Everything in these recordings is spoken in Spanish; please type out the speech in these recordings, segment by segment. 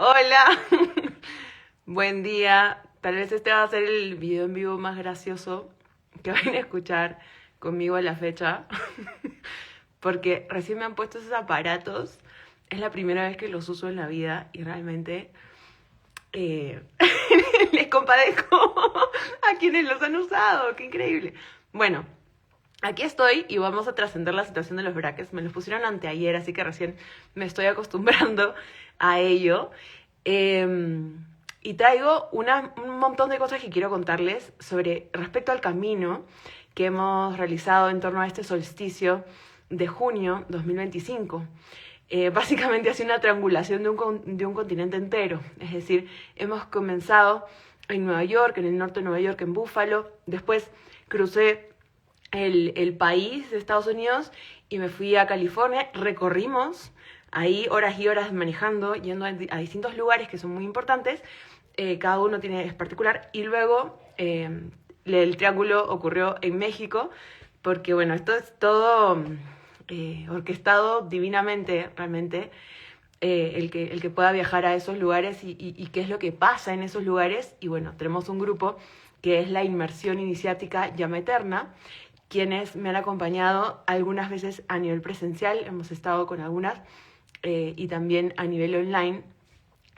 Hola, buen día. Tal vez este va a ser el video en vivo más gracioso que van a escuchar conmigo a la fecha, porque recién me han puesto esos aparatos. Es la primera vez que los uso en la vida y realmente eh, les compadezco a quienes los han usado. ¡Qué increíble! Bueno, aquí estoy y vamos a trascender la situación de los brackets. Me los pusieron anteayer, así que recién me estoy acostumbrando a ello. Y traigo un montón de cosas que quiero contarles sobre respecto al camino que hemos realizado en torno a este solsticio de junio 2025. Básicamente ha sido una triangulación de un continente entero. Es decir, hemos comenzado en Nueva York, en el norte de Nueva York, en Buffalo. Después crucé el país de Estados Unidos y me fui a California. Recorrimos ahí horas y horas manejando, yendo a distintos lugares que son muy importantes. Cada uno es particular. Y luego el triángulo ocurrió en México, porque bueno, esto es todo orquestado divinamente, realmente. El que pueda viajar a esos lugares y qué es lo que pasa en esos lugares. Y bueno, tenemos un grupo que es la Inmersión Iniciática Llama Eterna, quienes me han acompañado algunas veces a nivel presencial, hemos estado con algunas, y también a nivel online.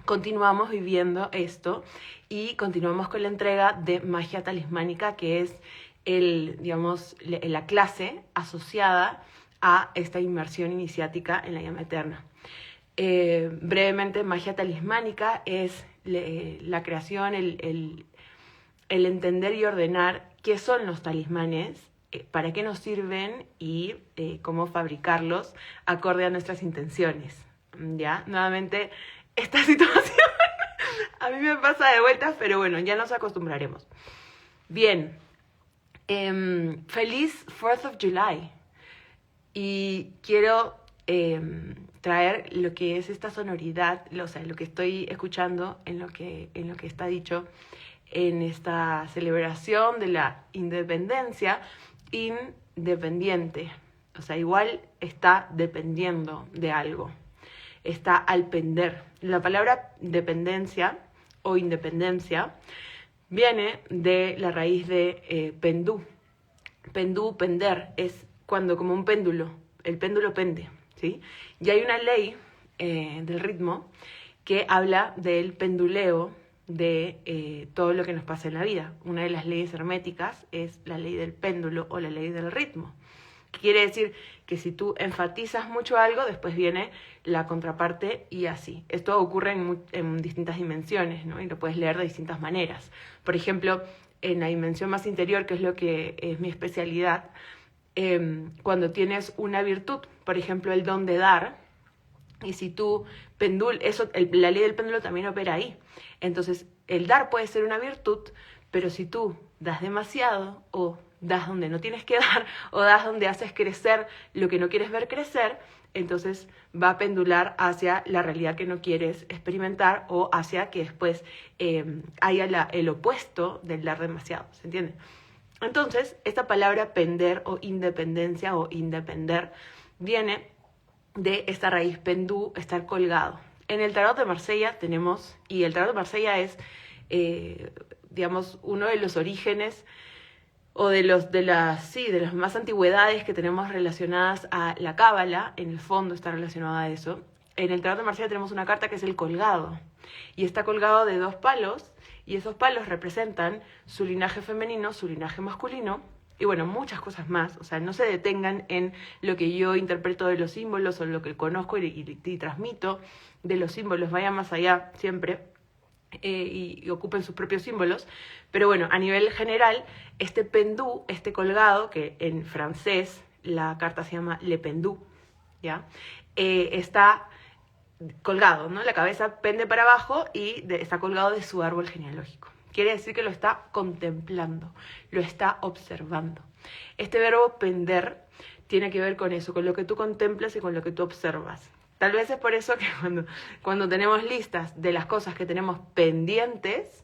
Continuamos viviendo esto y continuamos con la entrega de magia talismánica, que es digamos, la clase asociada a esta inmersión iniciática en la llama eterna. Brevemente, magia talismánica es la creación, el entender y ordenar qué son los talismanes, para qué nos sirven y cómo fabricarlos acorde a nuestras intenciones. ¿Ya? Nuevamente, esta situación a mí me pasa de vueltas, pero bueno, ya nos acostumbraremos. Bien, feliz 4th of July. Y quiero traer lo que es esta sonoridad, o sea, lo que estoy escuchando en lo que está dicho en esta celebración de la independencia independiente. O sea, igual está dependiendo de algo, está al pender. La palabra dependencia o independencia viene de la raíz de pendú. Pendú, pender, es cuando como un péndulo, el péndulo pende, ¿sí? Y hay una ley del ritmo que habla del penduleo de todo lo que nos pasa en la vida. Una de las leyes herméticas es la ley del péndulo o la ley del ritmo. Quiere decir que si tú enfatizas mucho algo, después viene la contraparte y así. Esto ocurre en distintas dimensiones, ¿no? Y lo puedes leer de distintas maneras. Por ejemplo, en la dimensión más interior, que es lo que es mi especialidad, cuando tienes una virtud, por ejemplo, el don de dar, y si tú la ley del péndulo también opera ahí. Entonces, el dar puede ser una virtud, pero si tú das demasiado o das donde no tienes que dar o das donde haces crecer lo que no quieres ver crecer, entonces va a pendular hacia la realidad que no quieres experimentar o hacia que después haya el opuesto del dar demasiado, ¿se entiende? Entonces, esta palabra pender o independencia o independer viene de esta raíz pendú, estar colgado. En el tarot de Marsella tenemos, y el tarot de Marsella es, digamos, uno de los orígenes o de las más antigüedades que tenemos relacionadas a la cábala. En el fondo está relacionada a eso. En el tarot de Marsella tenemos una carta que es el colgado, y está colgado de dos palos, y esos palos representan su linaje femenino, su linaje masculino, y bueno, muchas cosas más. O sea, no se detengan en lo que yo interpreto de los símbolos o lo que conozco y transmito de los símbolos, vayan más allá siempre. Y ocupen sus propios símbolos. Pero bueno, a nivel general, este pendú, este colgado, que en francés la carta se llama le pendú, ¿ya? Está colgado, ¿no? La cabeza pende para abajo y está colgado de su árbol genealógico. Quiere decir que lo está contemplando, lo está observando. Este verbo pender tiene que ver con eso, con lo que tú contemplas y con lo que tú observas. Tal vez es por eso que cuando tenemos listas de las cosas que tenemos pendientes,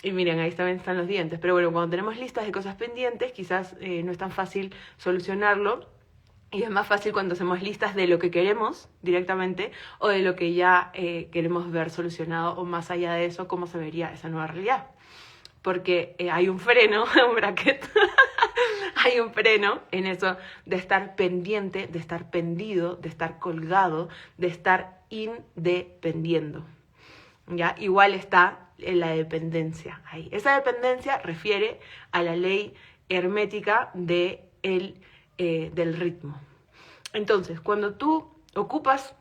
y miren, ahí también están los dientes, pero bueno, cuando tenemos listas de cosas pendientes, quizás no es tan fácil solucionarlo, Y es más fácil cuando hacemos listas de lo que queremos directamente o de lo que ya queremos ver solucionado, o más allá de eso, cómo se vería esa nueva realidad. Porque hay un freno, un bracket, hay un freno en eso de estar pendiente, de estar pendido, de estar colgado, de estar independiendo. ¿Ya? Igual está en la dependencia ahí. Esa dependencia refiere a la ley hermética del ritmo. Entonces, cuando tú ocupas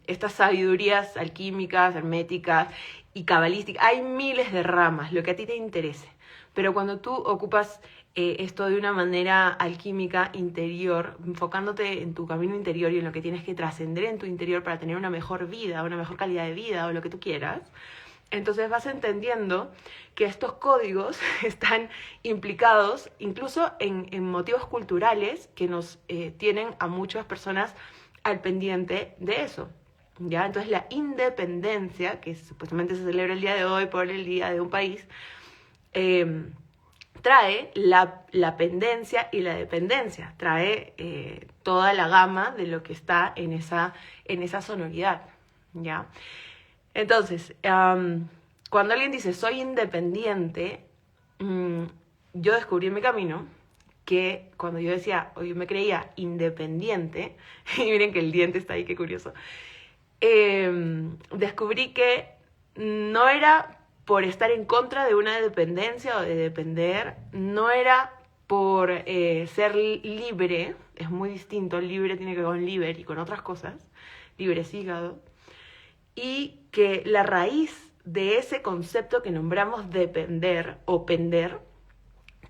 estas sabidurías alquímicas, herméticas y cabalísticas, hay miles de ramas, lo que a ti te interese, pero cuando tú ocupas esto de una manera alquímica interior, enfocándote en tu camino interior y en lo que tienes que trascender en tu interior para tener una mejor vida, una mejor calidad de vida o lo que tú quieras, entonces vas entendiendo que estos códigos están implicados incluso en motivos culturales que nos tienen a muchas personas al pendiente de eso. ¿Ya? Entonces la independencia, que supuestamente se celebra el día de hoy por el día de un país, trae la pendencia y la dependencia, trae toda la gama de lo que está en esa sonoridad, ¿ya? Entonces, cuando alguien dice soy independiente, yo descubrí en mi camino que cuando yo decía, o yo me creía independiente, y miren que el diente está ahí, qué curioso, descubrí que no era por estar en contra de una dependencia o de depender, no era por ser libre, es muy distinto, libre tiene que ver con liber y con otras cosas, libre es hígado, y que la raíz de ese concepto que nombramos depender o pender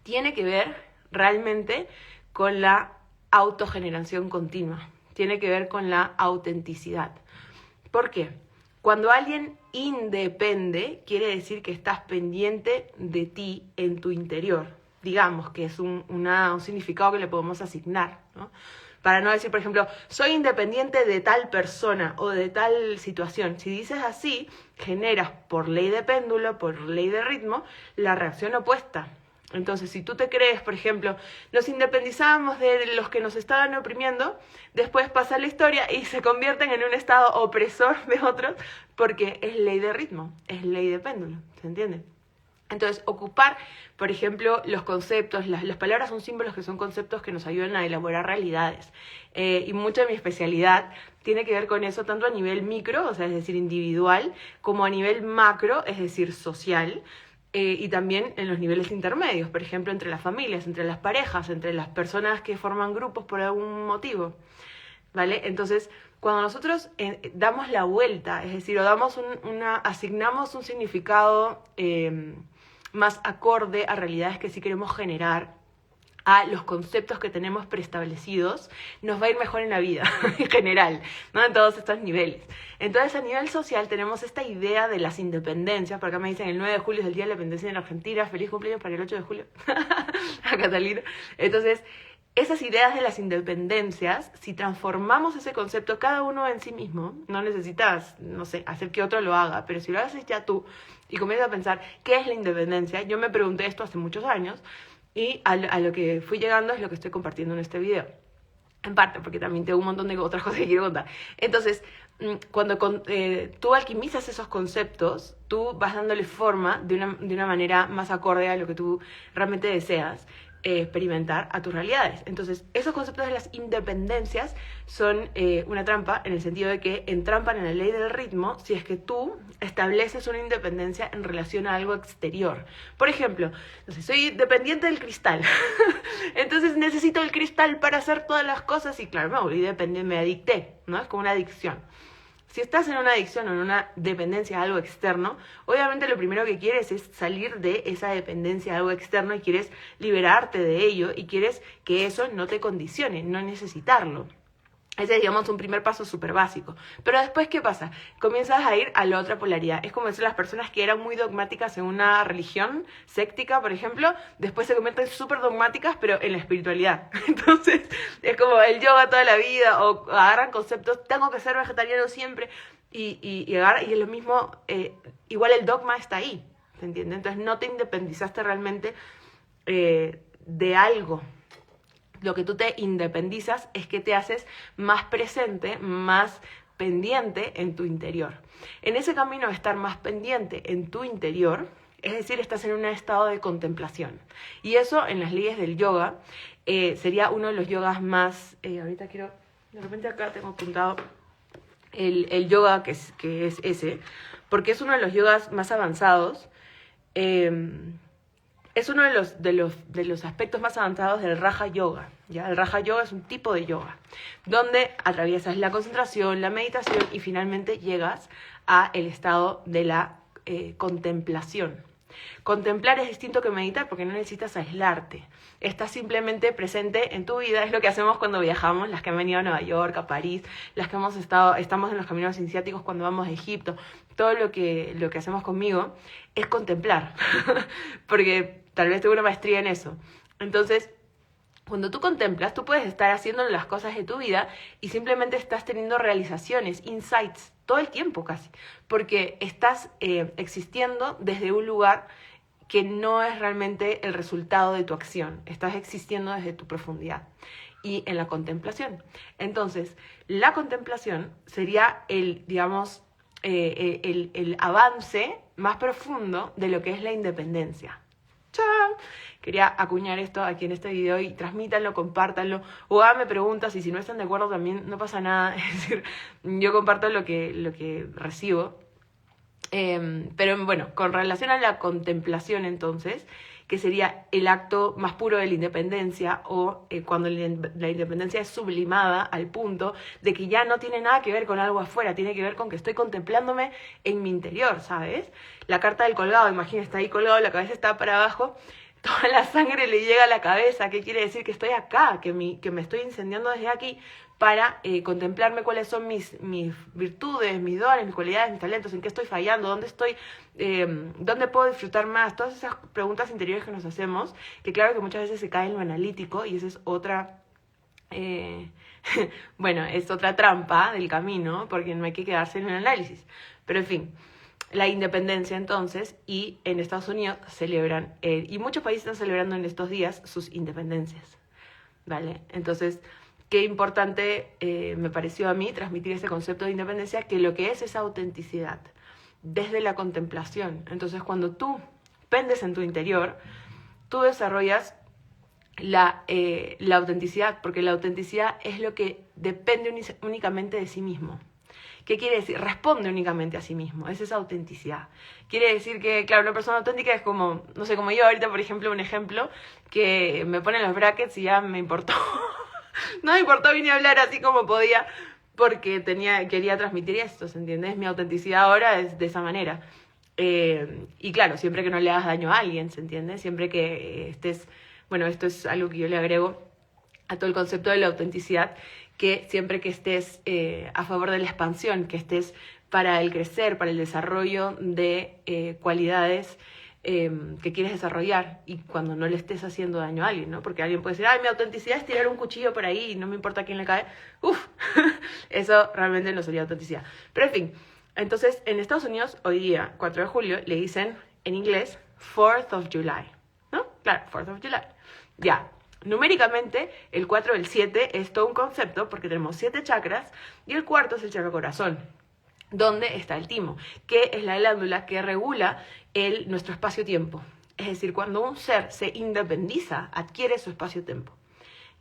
tiene que ver realmente con la autogeneración continua, tiene que ver con la autenticidad. ¿Por qué? Cuando alguien independe, quiere decir que estás pendiente de ti en tu interior. Digamos que es un significado que le podemos asignar, ¿no? Para no decir, por ejemplo, soy independiente de tal persona o de tal situación. Si dices así, generas por ley de péndulo, por ley de ritmo, la reacción opuesta. Entonces, si tú te crees, por ejemplo, nos independizamos de los que nos estaban oprimiendo, después pasa la historia y se convierten en un estado opresor de otros porque es ley de ritmo, es ley de péndulo, ¿se entiende? Entonces, ocupar, por ejemplo, los conceptos, las palabras son símbolos que son conceptos que nos ayudan a elaborar realidades. Y mucha de mi especialidad tiene que ver con eso, tanto a nivel micro, o sea, es decir, individual, como a nivel macro, es decir, social. Y también en los niveles intermedios, por ejemplo, entre las familias, entre las parejas, entre las personas que forman grupos por algún motivo, ¿vale? Entonces, cuando nosotros damos la vuelta, es decir, o asignamos un significado más acorde a realidades que sí queremos generar, a los conceptos que tenemos preestablecidos, nos va a ir mejor en la vida en general, ¿no? En todos estos niveles. Entonces, a nivel social tenemos esta idea de las independencias, porque acá me dicen el 9 de julio es el Día de la Independencia en Argentina, feliz cumpleaños para el 8 de julio, a Catalina. Entonces, esas ideas de las independencias, si transformamos ese concepto cada uno en sí mismo, no necesitas, no sé, hacer que otro lo haga, pero si lo haces ya tú y comienzas a pensar qué es la independencia, yo me pregunté esto hace muchos años, y a lo que fui llegando es lo que estoy compartiendo en este video. En parte, porque también tengo un montón de otras cosas que quiero contar. Entonces, cuando tú alquimizas esos conceptos, tú vas dándole forma de una manera más acorde a lo que tú realmente deseas experimentar a tus realidades. Entonces, esos conceptos de las independencias son una trampa en el sentido de que entrampan en la ley del ritmo si es que tú estableces una independencia en relación a algo exterior. Por ejemplo, no sé, soy dependiente del cristal, entonces necesito el cristal para hacer todas las cosas y claro, me volví dependiente, me adicté, ¿no? Es como una adicción. Si estás en una adicción o en una dependencia a algo externo, obviamente lo primero que quieres es salir de esa dependencia a algo externo y quieres liberarte de ello y quieres que eso no te condicione, no necesitarlo. Ese es, digamos, un primer paso súper básico. Pero después, ¿qué pasa? Comienzas a ir a la otra polaridad. Es como decir, las personas que eran muy dogmáticas en una religión séctica, por ejemplo, después se convierten súper dogmáticas, pero en la espiritualidad. Entonces, es como el yoga toda la vida, o agarran conceptos, tengo que ser vegetariano siempre, y es lo mismo, igual el dogma está ahí, ¿se entiende? Entonces, no te independizaste realmente de algo. Lo que tú te independizas es que te haces más presente, más pendiente en tu interior. En ese camino de estar más pendiente en tu interior, es decir, estás en un estado de contemplación. Y eso en las leyes del yoga sería uno de los yogas más... ahorita quiero... De repente acá tengo apuntado el yoga que es ese, porque es uno de los yogas más avanzados. Es uno de los aspectos más avanzados del Raja Yoga, ¿ya? El Raja Yoga es un tipo de yoga donde atraviesas la concentración, la meditación y finalmente llegas a el estado de la contemplación. Contemplar es distinto que meditar porque no necesitas aislarte. Estás simplemente presente en tu vida. Es lo que hacemos cuando viajamos, las que han venido a Nueva York, a París, las que estamos en los caminos iniciáticos cuando vamos a Egipto. Todo lo que hacemos conmigo es contemplar, porque tal vez tengo una maestría en eso. Entonces, cuando tú contemplas, tú puedes estar haciendo las cosas de tu vida y simplemente estás teniendo realizaciones, insights, todo el tiempo casi, porque estás existiendo desde un lugar que no es realmente el resultado de tu acción, estás existiendo desde tu profundidad y en la contemplación. Entonces, la contemplación sería el avance más profundo de lo que es la independencia. ¡Chao! Quería acuñar esto aquí en este video y transmítanlo, compártanlo, o háganme preguntas y si no están de acuerdo también no pasa nada. Es decir, yo comparto lo que recibo. Pero bueno, con relación a la contemplación entonces, que sería el acto más puro de la independencia o cuando la independencia es sublimada al punto de que ya no tiene nada que ver con algo afuera, tiene que ver con que estoy contemplándome en mi interior, ¿sabes? La carta del colgado, imagínate, está ahí colgado, la cabeza está para abajo, toda la sangre le llega a la cabeza. ¿Qué quiere decir? Que estoy acá, que me estoy incendiando desde aquí para contemplarme cuáles son mis virtudes, mis dones, mis cualidades, mis talentos, en qué estoy fallando, dónde puedo disfrutar más. Todas esas preguntas interiores que nos hacemos, que claro que muchas veces se cae en lo analítico y esa es otra... bueno, es otra trampa del camino, porque no hay que quedarse en el análisis. Pero en fin, la independencia entonces, y en Estados Unidos celebran, y muchos países están celebrando en estos días sus independencias, ¿vale? Entonces, qué importante me pareció a mí transmitir ese concepto de independencia, que lo que es esa autenticidad, desde la contemplación. Entonces, cuando tú pendes en tu interior, tú desarrollas la autenticidad, porque la autenticidad es lo que depende únicamente de sí mismo. ¿Qué quiere decir? Responde únicamente a sí mismo, es esa autenticidad. Quiere decir que, claro, una persona auténtica es como, no sé, como yo ahorita, por ejemplo, un ejemplo, que me ponen los brackets y ya me importó. No me importó, vine a hablar así como podía, porque quería transmitir esto, ¿se entiende? Mi autenticidad ahora es de esa manera. Y claro, siempre que no le hagas daño a alguien, ¿se entiende? Siempre que estés... Bueno, esto es algo que yo le agrego a todo el concepto de la autenticidad, que siempre que estés a favor de la expansión, que estés para el crecer, para el desarrollo de cualidades que quieres desarrollar, y cuando no le estés haciendo daño a alguien, ¿no? Porque alguien puede decir, ay, mi autenticidad es tirar un cuchillo por ahí y no me importa a quién le cae. Uf, eso realmente no sería autenticidad. Pero en fin, entonces en Estados Unidos hoy día, 4 de julio, le dicen en inglés 4th of July, ¿no? Claro, 4th of July. Ya, numéricamente el 4 y el 7 es todo un concepto porque tenemos 7 chakras y el cuarto es el chakra corazón, donde está el timo, que es la glándula que regula nuestro espacio-tiempo. Es decir, cuando un ser se independiza, adquiere su espacio-tiempo,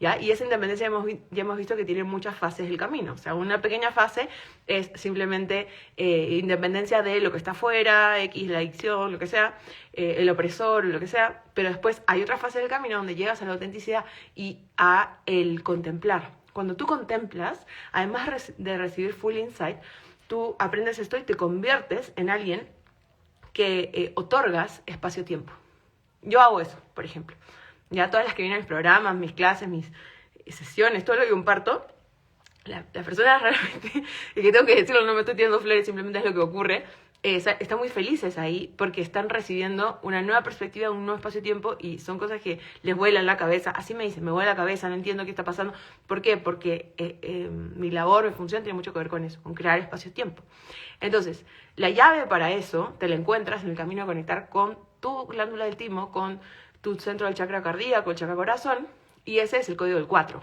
¿ya? Y esa independencia ya hemos visto que tiene muchas fases del camino. O sea, una pequeña fase es simplemente independencia de lo que está afuera, X, la adicción, lo que sea, el opresor, lo que sea. Pero después hay otra fase del camino donde llegas a la autenticidad y a el contemplar. Cuando tú contemplas, además de recibir full insight, tú aprendes esto y te conviertes en alguien que otorgas espacio-tiempo. Yo hago eso, por ejemplo. Ya todas las que vienen a mis programas, mis clases, mis sesiones, todo lo que comparto, las personas realmente, y que tengo que decirlo, no me estoy tirando flores, simplemente es lo que ocurre, están muy felices ahí porque están recibiendo una nueva perspectiva, un nuevo espacio-tiempo, y son cosas que les vuelan la cabeza. Así me dicen, me vuela la cabeza, no entiendo qué está pasando. ¿Por qué? Porque mi labor, mi función tiene mucho que ver con eso, con crear espacio-tiempo. Entonces, la llave para eso te la encuentras en el camino a conectar con tu glándula del timo, con tu centro del chakra cardíaco, el chakra corazón, Y ese es el código del 4.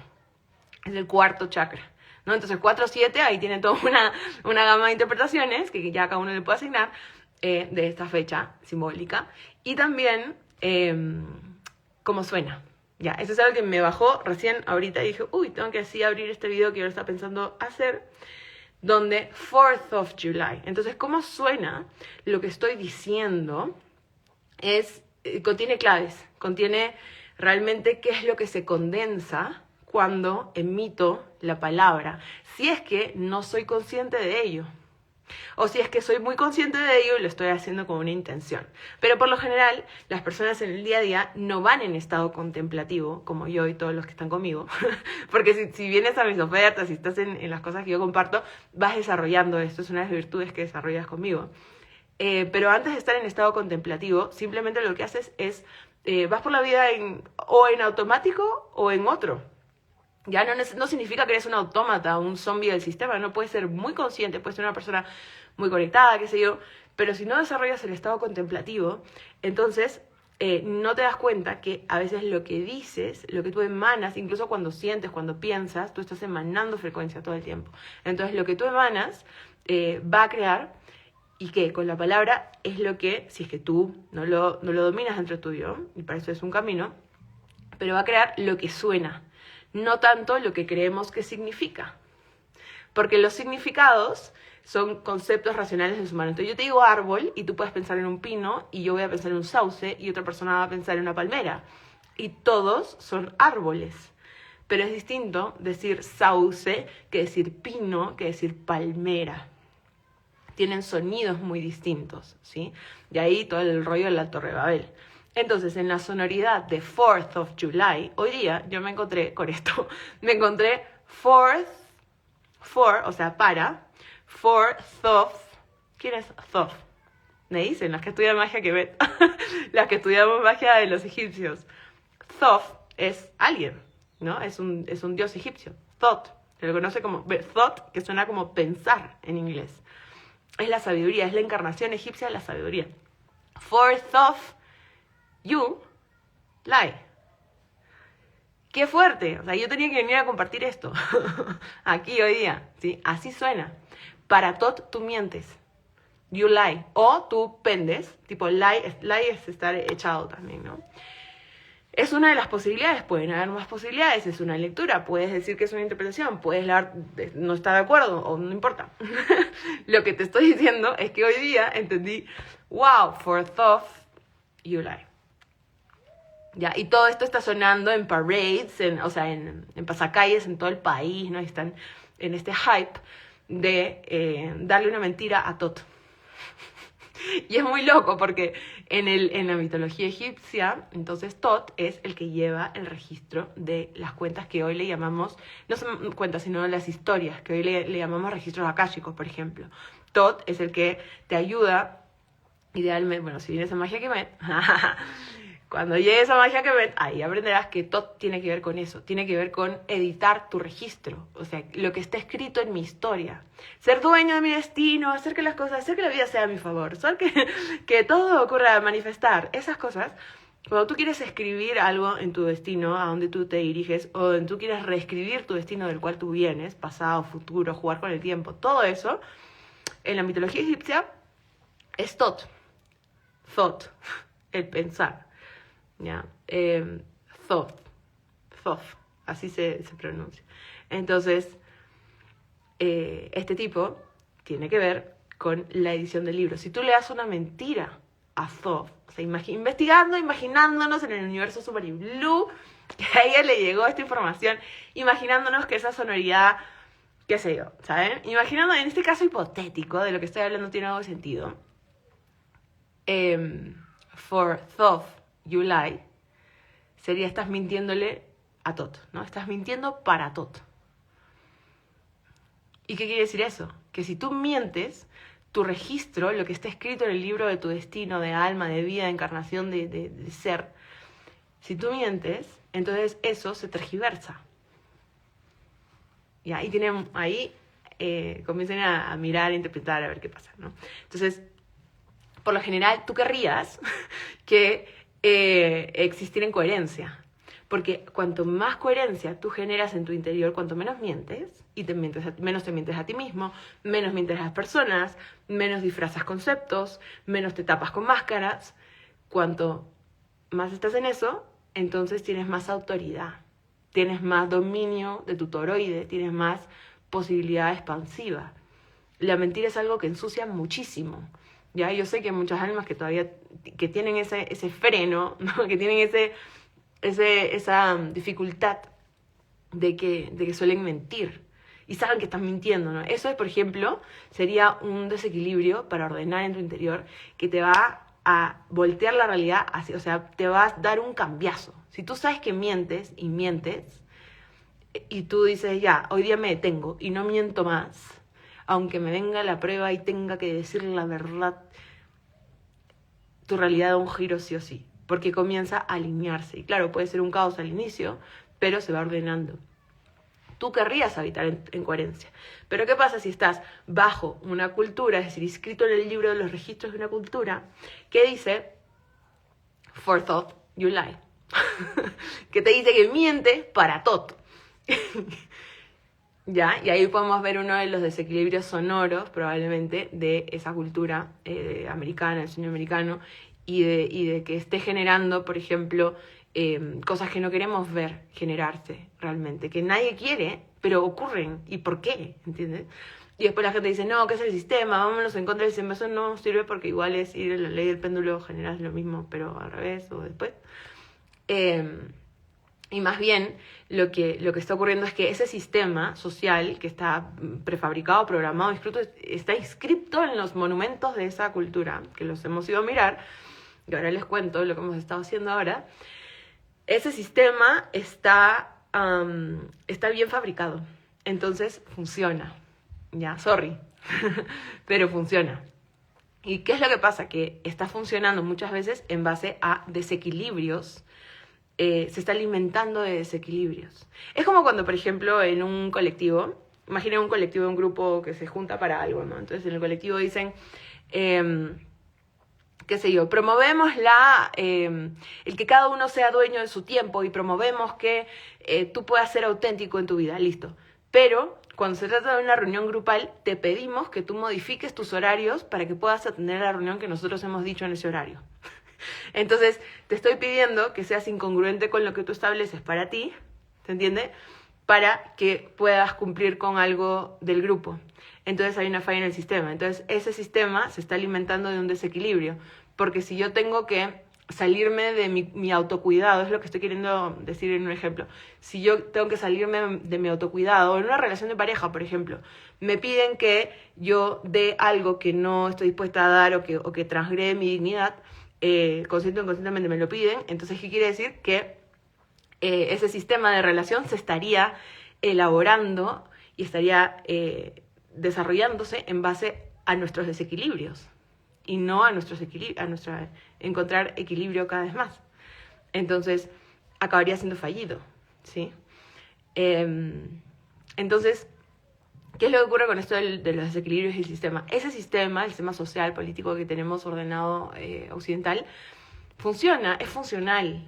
Es el cuarto chakra, ¿no? Entonces 4-7, ahí tiene toda una gama de interpretaciones que ya cada uno le puede asignar de esta fecha simbólica. Y también cómo suena. Ya, eso es algo que me bajó recién ahorita y dije, uy, tengo que así abrir este video que yo estaba pensando hacer, donde 4th of July. Entonces, ¿cómo suena lo que estoy diciendo? Contiene claves, contiene realmente qué es lo que se condensa cuando emito la palabra, si es que no soy consciente de ello. O si es que soy muy consciente de ello y lo estoy haciendo con una intención. Pero por lo general, las personas en el día a día no van en estado contemplativo, como yo y todos los que están conmigo. Porque si vienes a mis ofertas, si estás en las cosas que yo comparto, vas desarrollando esto. Es una de las virtudes que desarrollas conmigo. Pero antes de estar en estado contemplativo, simplemente lo que haces es, vas por la vida o en automático o en otro. Ya no significa que eres un autómata, un zombie del sistema, no puedes ser muy consciente, puedes ser una persona muy conectada, qué sé yo, pero si no desarrollas el estado contemplativo, entonces no te das cuenta que a veces lo que dices, lo que tú emanas, incluso cuando sientes, cuando piensas, tú estás emanando frecuencia todo el tiempo. Entonces lo que tú emanas va a crear, y que con la palabra es lo que, si es que tú no lo dominas dentro tuyo, y para eso es un camino, pero va a crear lo que suena. No tanto lo que creemos que significa. Porque los significados son conceptos racionales del humano. Entonces yo te digo árbol y tú puedes pensar en un pino y yo voy a pensar en un sauce y otra persona va a pensar en una palmera. Y todos son árboles. Pero es distinto decir sauce que decir pino, que decir palmera. Tienen sonidos muy distintos, ¿sí? De ahí todo el rollo de la Torre de Babel. Entonces, en la sonoridad de 4th of July, hoy día yo me encontré con esto. Me encontré o sea, fourth. ¿Quién es Thoth? Me dicen, las que estudian magia que ven. Las que estudiamos magia de los egipcios. Thoth es alguien, ¿no? Es un dios egipcio. Thoth, se lo conoce como thought, que suena como pensar en inglés. Es la sabiduría, es la encarnación egipcia de la sabiduría. 4th of July. ¡Qué fuerte! O sea, yo tenía que venir a compartir esto aquí hoy día, ¿sí? Así suena. Para Thoth tú mientes. You lie. O tú pendes. Tipo, lie es estar echado también, ¿no? Es una de las posibilidades. Pueden haber más posibilidades. Es una lectura. Puedes decir que es una interpretación. Puedes no estar de acuerdo o no importa. Lo que te estoy diciendo es que hoy día entendí, wow, for Thoth, you lie. Ya, y todo esto está sonando en parades, en pasacalles en todo el país, ¿no? Están en este hype de darle una mentira a Thoth. Y es muy loco porque en la mitología egipcia, entonces Thoth es el que lleva el registro de las cuentas que hoy le llamamos, no son cuentas, sino las historias, que hoy le llamamos registros akáshicos, por ejemplo. Thoth es el que te ayuda, idealmente, bueno, si vienes a Magia Kemet, cuando llegues a Magia Kemet, ahí aprenderás que Thoth tiene que ver con eso, tiene que ver con editar tu registro, o sea, lo que está escrito en mi historia. Ser dueño de mi destino, hacer que las cosas, hacer que la vida sea a mi favor, hacer que todo ocurra, manifestar, esas cosas. Cuando tú quieres escribir algo en tu destino, a donde tú te diriges, o tú quieres reescribir tu destino del cual tú vienes, pasado, futuro, jugar con el tiempo, todo eso, en la mitología egipcia, es Thoth, el pensar. ¿Ya? Thoth, así se pronuncia. Entonces, este tipo tiene que ver con la edición del libro. Si tú le das una mentira a Thoth, o sea, imaginándonos en el universo Super y Blue, que a ella le llegó esta información, imaginándonos que esa sonoridad, qué sé yo, ¿saben? Imaginando, en este caso hipotético, de lo que estoy hablando tiene algo de sentido. For Thoth, you lie, sería estás mintiéndole a Thoth, ¿no? Estás mintiendo para Thoth. ¿Y qué quiere decir eso? Que si tú mientes, tu registro, lo que está escrito en el libro de tu destino, de alma, de vida, de encarnación, de ser, si tú mientes, entonces eso se tergiversa. Y ahí comiencen a mirar, a interpretar, a ver qué pasa, ¿no? Entonces, por lo general, tú querrías que existiera en coherencia. Porque cuanto más coherencia tú generas en tu interior, cuanto menos mientes, y menos te mientes a ti mismo, menos mientes a las personas, menos disfrazas conceptos, menos te tapas con máscaras, cuanto más estás en eso, entonces tienes más autoridad, tienes más dominio de tu toroide, tienes más posibilidad expansiva. La mentira es algo que ensucia muchísimo. Ya, yo sé que hay muchas almas que todavía que tienen ese freno, ¿no? Que tienen esa dificultad de que suelen mentir y saben que están mintiendo, ¿no? Eso, por ejemplo, sería un desequilibrio para ordenar en tu interior que te va a voltear la realidad así, o sea, te va a dar un cambiazo. Si tú sabes que mientes y tú dices, ya, hoy día me detengo y no miento más, aunque me venga la prueba y tenga que decir la verdad, tu realidad da un giro sí o sí, porque comienza a alinearse. Y claro, puede ser un caos al inicio, pero se va ordenando. Tú querrías habitar en coherencia. Pero ¿qué pasa si estás bajo una cultura, es decir, inscrito en el libro de los registros de una cultura, que dice, for thought, you lie? Que te dice que miente para todo. ¿Ya? Y ahí podemos ver uno de los desequilibrios sonoros, probablemente, de esa cultura americana, el sueño americano, y de que esté generando, por ejemplo, cosas que no queremos ver generarse realmente, que nadie quiere, pero ocurren. ¿Y por qué? ¿Entiendes? Y después la gente dice, no, ¿qué es el sistema? Vámonos en contra del sistema. Eso no sirve porque igual es ir a la ley del péndulo, generas lo mismo, pero al revés o después. Y más bien lo que está ocurriendo es que ese sistema social que está prefabricado, programado, está inscrito en los monumentos de esa cultura, que los hemos ido a mirar, y ahora les cuento lo que hemos estado haciendo ahora. Ese sistema está bien fabricado, entonces funciona. Ya, sorry, pero funciona. ¿Y qué es lo que pasa? Que está funcionando muchas veces en base a desequilibrios. Se está alimentando de desequilibrios. Es como cuando, por ejemplo, en un colectivo, imaginen un colectivo, un grupo que se junta para algo, ¿no? Entonces en el colectivo dicen, qué sé yo, promovemos el que cada uno sea dueño de su tiempo y promovemos que tú puedas ser auténtico en tu vida, listo. Pero cuando se trata de una reunión grupal, te pedimos que tú modifiques tus horarios para que puedas atender a la reunión que nosotros hemos dicho en ese horario. Entonces, te estoy pidiendo que seas incongruente con lo que tú estableces para ti, ¿se entiende? Para que puedas cumplir con algo del grupo. Entonces hay una falla en el sistema. Entonces, ese sistema se está alimentando de un desequilibrio. Porque si yo tengo que salirme de mi autocuidado, es lo que estoy queriendo decir en un ejemplo. Si yo tengo que salirme de mi autocuidado, en una relación de pareja, por ejemplo, me piden que yo dé algo que no estoy dispuesta a dar o que transgrede mi dignidad, consciente o inconscientemente me lo piden, entonces ¿qué quiere decir? Que ese sistema de relación se estaría elaborando y estaría desarrollándose en base a nuestros desequilibrios y no a encontrar equilibrio cada vez más. Entonces acabaría siendo fallido, ¿sí? Entonces, ¿qué es lo que ocurre con esto de los desequilibrios y el sistema? Ese sistema, el sistema social, político que tenemos ordenado occidental, funciona, es funcional,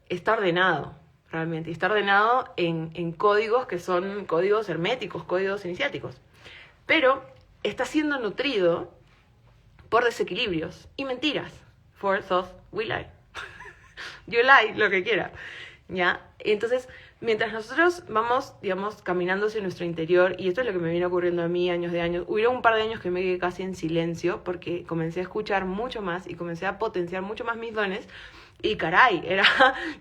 está ordenado realmente. Está ordenado en códigos que son códigos herméticos, códigos iniciáticos. Pero está siendo nutrido por desequilibrios y mentiras. For thought we lie. You lie, lo que quiera. ¿Ya? Entonces, mientras nosotros vamos, digamos, caminando hacia nuestro interior, y esto es lo que me viene ocurriendo a mí años de años, hubieron un par de años que me quedé casi en silencio porque comencé a escuchar mucho más y comencé a potenciar mucho más mis dones. Y caray, era,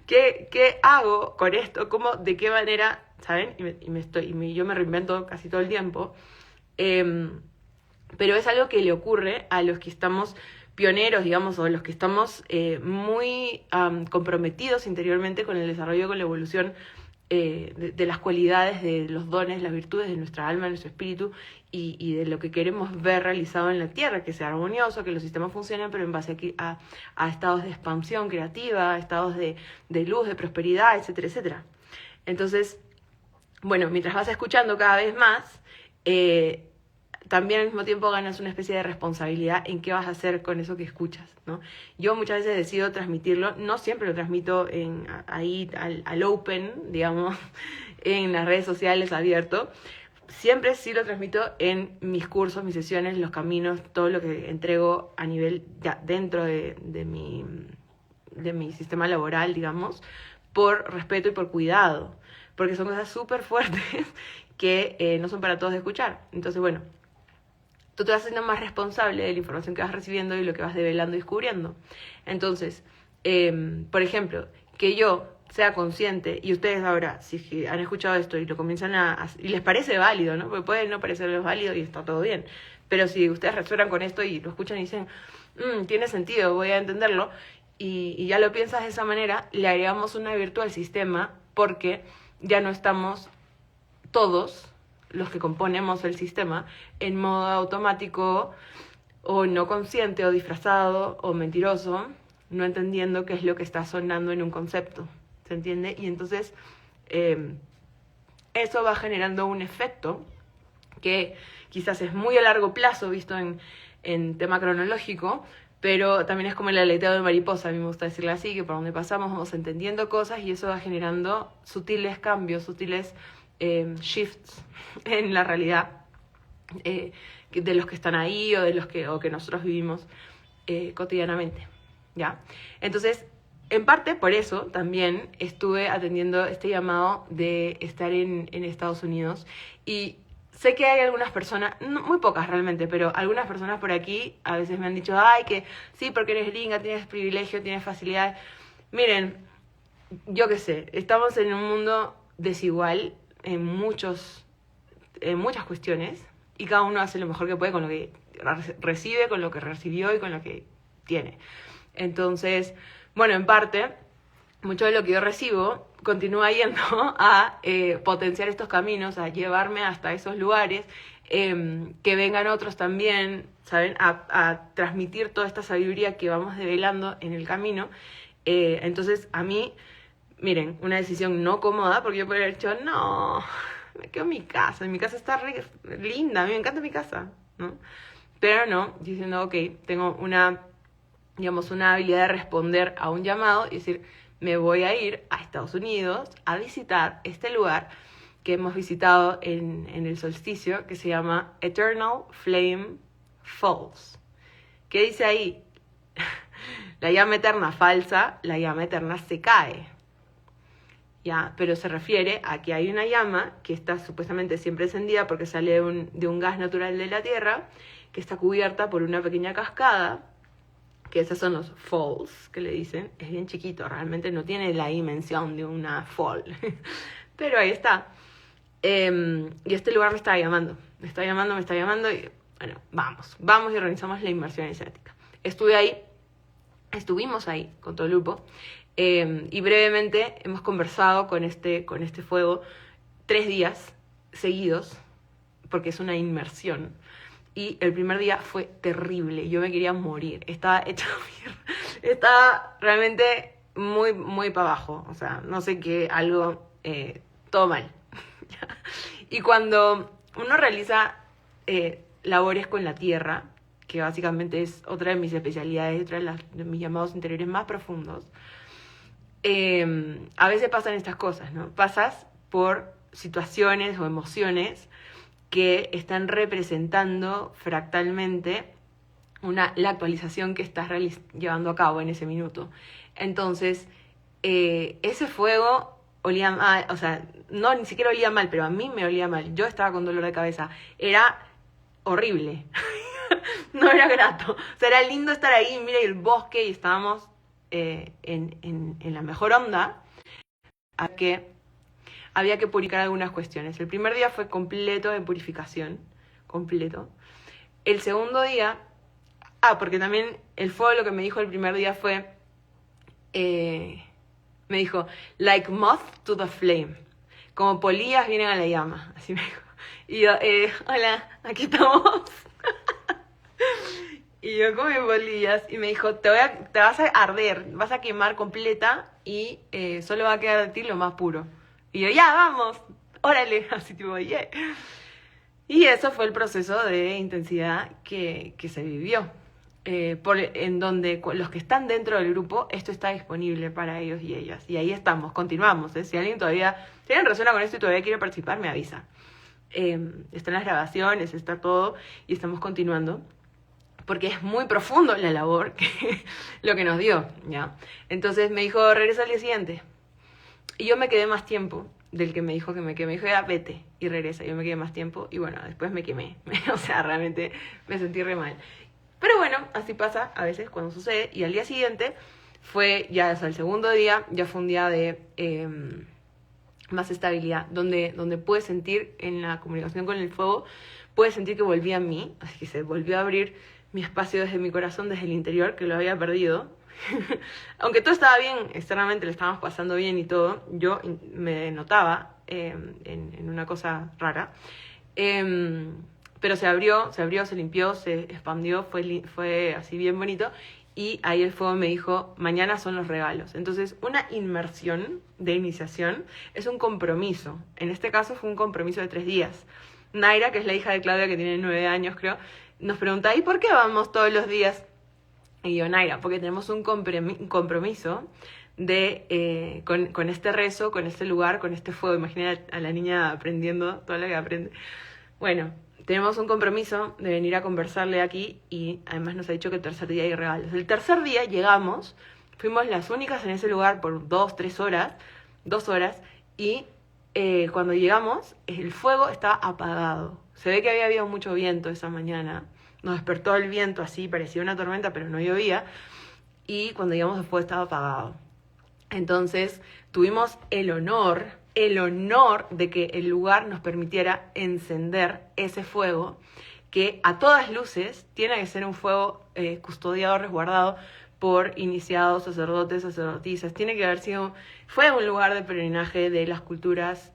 ¿qué hago con esto? ¿Cómo, de qué manera? ¿Saben? Yo me reinvento casi todo el tiempo. Pero es algo que le ocurre a los que estamos pioneros, digamos, o los que estamos muy comprometidos interiormente con el desarrollo, con la evolución de las cualidades, de los dones, las virtudes de nuestra alma, de nuestro espíritu y de lo que queremos ver realizado en la Tierra, que sea armonioso, que los sistemas funcionen, pero en base a estados de expansión creativa, estados de luz, de prosperidad, etcétera, etcétera. Entonces, bueno, mientras vas escuchando cada vez más, también al mismo tiempo ganas una especie de responsabilidad en qué vas a hacer con eso que escuchas, ¿no? Yo muchas veces decido transmitirlo, no siempre lo transmito ahí al open, digamos, en las redes sociales abierto. Siempre sí lo transmito en mis cursos, mis sesiones, los caminos, todo lo que entrego a nivel ya dentro de mi sistema laboral, digamos, por respeto y por cuidado, porque son cosas súper fuertes que no son para todos de escuchar. Entonces, bueno, tú te vas haciendo más responsable de la información que vas recibiendo y lo que vas develando y descubriendo. Entonces, por ejemplo, que yo sea consciente, y ustedes ahora, si han escuchado esto y lo comienzan y les parece válido, ¿no? Porque puede no parecerles válido y está todo bien, pero si ustedes resuenan con esto y lo escuchan y dicen, tiene sentido, voy a entenderlo, y ya lo piensas de esa manera, le agregamos una virtud al sistema, porque ya no estamos todos los que componemos el sistema en modo automático o no consciente o disfrazado o mentiroso, no entendiendo qué es lo que está sonando en un concepto, ¿se entiende? Y entonces eso va generando un efecto que quizás es muy a largo plazo visto en tema cronológico, pero también es como el aleteado de mariposa, a mí me gusta decirle así, que por donde pasamos vamos entendiendo cosas y eso va generando sutiles cambios, sutiles shifts en la realidad de los que están ahí o de los que nosotros vivimos cotidianamente, ¿ya? Entonces, en parte por eso también estuve atendiendo este llamado de estar en Estados Unidos y sé que hay algunas personas, no, muy pocas realmente, pero algunas personas por aquí a veces me han dicho, ay, que sí, porque eres gringa, tienes privilegio, tienes facilidades. Miren, yo qué sé, estamos en un mundo desigual en muchas cuestiones y cada uno hace lo mejor que puede con lo que recibe, con lo que recibió y con lo que tiene. Entonces, bueno, en parte, mucho de lo que yo recibo continúa yendo a potenciar estos caminos, a llevarme hasta esos lugares, que vengan otros también, ¿saben? A transmitir toda esta sabiduría que vamos develando en el camino. Entonces, a mí, miren, una decisión no cómoda, porque yo podría haber dicho, no, me quedo en mi casa está linda, a mí me encanta mi casa, ¿no? Pero no, diciendo, ok, tengo una habilidad de responder a un llamado y decir, me voy a ir a Estados Unidos a visitar este lugar que hemos visitado en el solsticio, que se llama Eternal Flame Falls. ¿Qué dice ahí? La llama eterna falsa, la llama eterna se cae. ¿Ya? Pero se refiere a que hay una llama que está supuestamente siempre encendida porque sale de un gas natural de la Tierra, que está cubierta por una pequeña cascada, que esos son los falls, que le dicen. Es bien chiquito, realmente no tiene la dimensión de una fall. Pero ahí está. Y este lugar me está llamando y bueno, vamos y organizamos la inmersión iniciática. Estuvimos ahí con todo el grupo y brevemente hemos conversado con este fuego 3 días seguidos, porque es una inmersión. Y el primer día fue terrible, yo me quería morir, estaba hecha mierda, estaba realmente muy, muy para abajo, o sea, no sé qué, algo, todo mal. Y cuando uno realiza labores con la tierra, que básicamente es otra de mis especialidades, otra de mis llamados interiores más profundos, a veces pasan estas cosas, ¿no? Pasas por situaciones o emociones que están representando fractalmente la actualización que estás llevando a cabo en ese minuto. Entonces, ese fuego olía mal, o sea, no, ni siquiera olía mal, pero a mí me olía mal. Yo estaba con dolor de cabeza. Era horrible. No era grato. O sea, era lindo estar ahí, mira el bosque, y estábamos en la mejor onda, a que había que purificar algunas cuestiones. El primer día fue completo de purificación, completo. El segundo día, porque también el fuego lo que me dijo el primer día fue, me dijo, like moth to the flame, como polillas vienen a la llama, así me dijo. Y yo, hola, aquí estamos. Y yo comí polillas y me dijo, te vas a arder, vas a quemar completa y solo va a quedar de ti lo más puro. Y yo, ya, vamos, órale, así tipo, yeah. Y eso fue el proceso de intensidad que se vivió. En donde los que están dentro del grupo, esto está disponible para ellos y ellas. Y ahí estamos, continuamos. Si alguien resuena con esto y todavía quiere participar, me avisa. Están las grabaciones, está todo, y estamos continuando. Porque es muy profundo la labor lo que nos dio, ¿ya? Entonces me dijo, regresa al día siguiente. Y yo me quedé más tiempo del que me dijo que me quedé. Me dijo, ya, vete y regresa. Yo me quedé más tiempo y bueno, después me quemé. O sea, realmente me sentí re mal. Pero bueno, así pasa a veces cuando sucede. Y al día siguiente fue ya, o sea, el segundo día, ya fue un día de más estabilidad, donde pude sentir en la comunicación con el fuego, pude sentir que volví a mí, así que se volvió a abrir mi espacio desde mi corazón, desde el interior, que lo había perdido. Aunque todo estaba bien, externamente lo estábamos pasando bien y todo, yo me notaba en una cosa rara. Pero se abrió, se limpió, se expandió, fue así bien bonito. Y ahí el fuego me dijo, mañana son los regalos. Entonces, una inmersión de iniciación es un compromiso. En este caso fue un compromiso de 3 días. Naira, que es la hija de Claudia, que tiene 9 años, creo, nos pregunta, ¿y por qué vamos todos los días? Y yo, Naira, porque tenemos un compromiso de con este rezo, con este lugar, con este fuego. Imagina a la niña aprendiendo todo lo que aprende. Bueno, tenemos un compromiso de venir a conversarle aquí y además nos ha dicho que el tercer día hay regalos. El tercer día llegamos, fuimos las únicas en ese lugar por 2 horas y cuando llegamos el fuego estaba apagado. Se ve que había habido mucho viento esa mañana. Nos despertó el viento así, parecía una tormenta, pero no llovía. Y cuando llegamos el fuego estaba apagado. Entonces tuvimos el honor de que el lugar nos permitiera encender ese fuego, que a todas luces tiene que ser un fuego custodiado, resguardado por iniciados, sacerdotes, sacerdotisas. Fue un lugar de peregrinaje de las culturas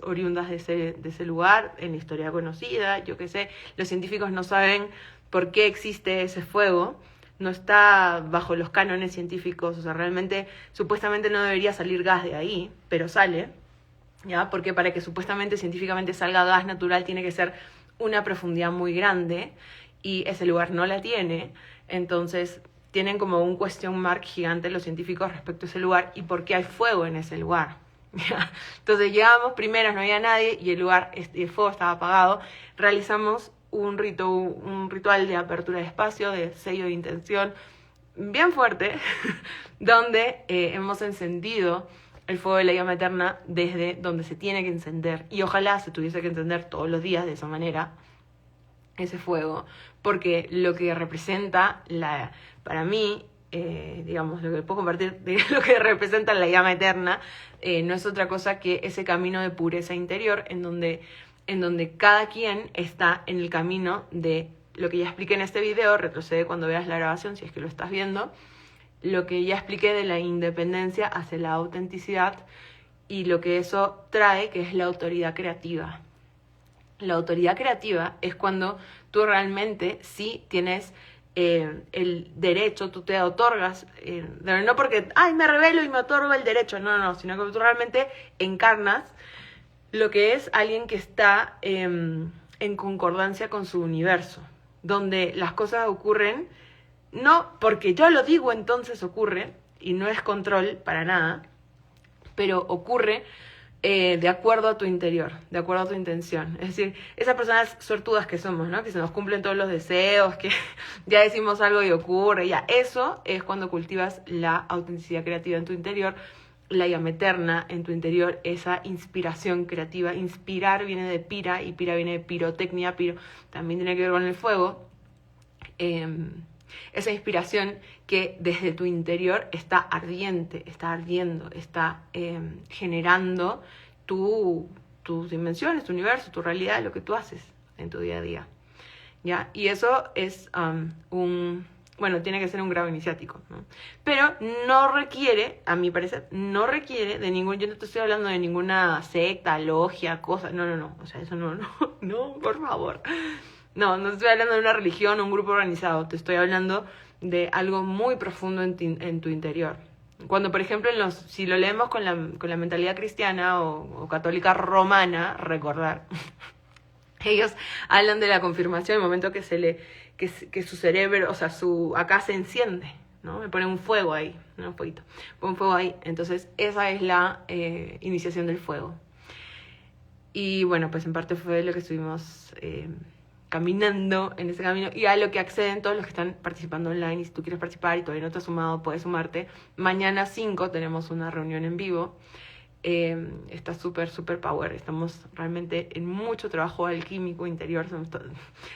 oriundas de ese lugar, en la historia conocida, yo qué sé. Los científicos no saben por qué existe ese fuego, no está bajo los cánones científicos, o sea, realmente, supuestamente no debería salir gas de ahí, pero sale, ¿ya? Porque para que supuestamente científicamente salga gas natural tiene que ser una profundidad muy grande, y ese lugar no la tiene. Entonces tienen como un question mark gigante los científicos respecto a ese lugar y por qué hay fuego en ese lugar. Entonces llegamos, primeras no había nadie y el fuego estaba apagado. Realizamos un ritual de apertura de espacio, de sello de intención bien fuerte, donde hemos encendido el fuego de la llama eterna desde donde se tiene que encender, y ojalá se tuviese que encender todos los días de esa manera ese fuego, porque lo que representa para mí, digamos, lo que puedo compartir de lo que representa la llama eterna, no es otra cosa que ese camino de pureza interior en donde cada quien está en el camino de lo que ya expliqué en este video. Retrocede cuando veas la grabación si es que lo estás viendo, lo que ya expliqué de la independencia hacia la autenticidad y lo que eso trae, que es la autoridad creativa. La autoridad creativa es cuando tú realmente sí tienes el derecho, tú te otorgas, no porque, me revelo y me otorgo el derecho, no, sino que tú realmente encarnas lo que es alguien que está en concordancia con su universo, donde las cosas ocurren, no porque yo lo digo entonces ocurre, y no es control para nada, pero ocurre de acuerdo a tu interior, de acuerdo a tu intención. Es decir, esas personas suertudas que somos, ¿no? Que se nos cumplen todos los deseos, que ya decimos algo y ocurre, ya. Eso es cuando cultivas la autenticidad creativa en tu interior, la llama eterna en tu interior, esa inspiración creativa. Inspirar viene de pira, y pira viene de pirotecnia, también tiene que ver con el fuego. Esa inspiración que desde tu interior está ardiente, está ardiendo, está generando tus dimensiones, tu universo, tu realidad, lo que tú haces en tu día a día, ¿ya? Y eso es tiene que ser un grado iniciático, ¿no? Pero no requiere, a mi parecer, de yo no te estoy hablando de ninguna secta, logia, cosa, no, o sea, eso no, por favor. No estoy hablando de una religión o un grupo organizado, te estoy hablando de algo muy profundo en tu interior, Cuando, por ejemplo, si lo leemos con la mentalidad cristiana o católica romana, recordar, ellos hablan de la confirmación, el momento que que su cerebro, o sea, acá se enciende, ¿no? Me ponen un fuego ahí, ¿no? Un poquito. Ponen un fuego ahí. Entonces, esa es la iniciación del fuego. Y bueno, pues en parte fue lo que estuvimos caminando en ese camino y a lo que acceden todos los que están participando online. Y si tú quieres participar y todavía no te has sumado, puedes sumarte. Mañana 5 tenemos una reunión en vivo. Está súper power. Estamos realmente en mucho trabajo alquímico interior.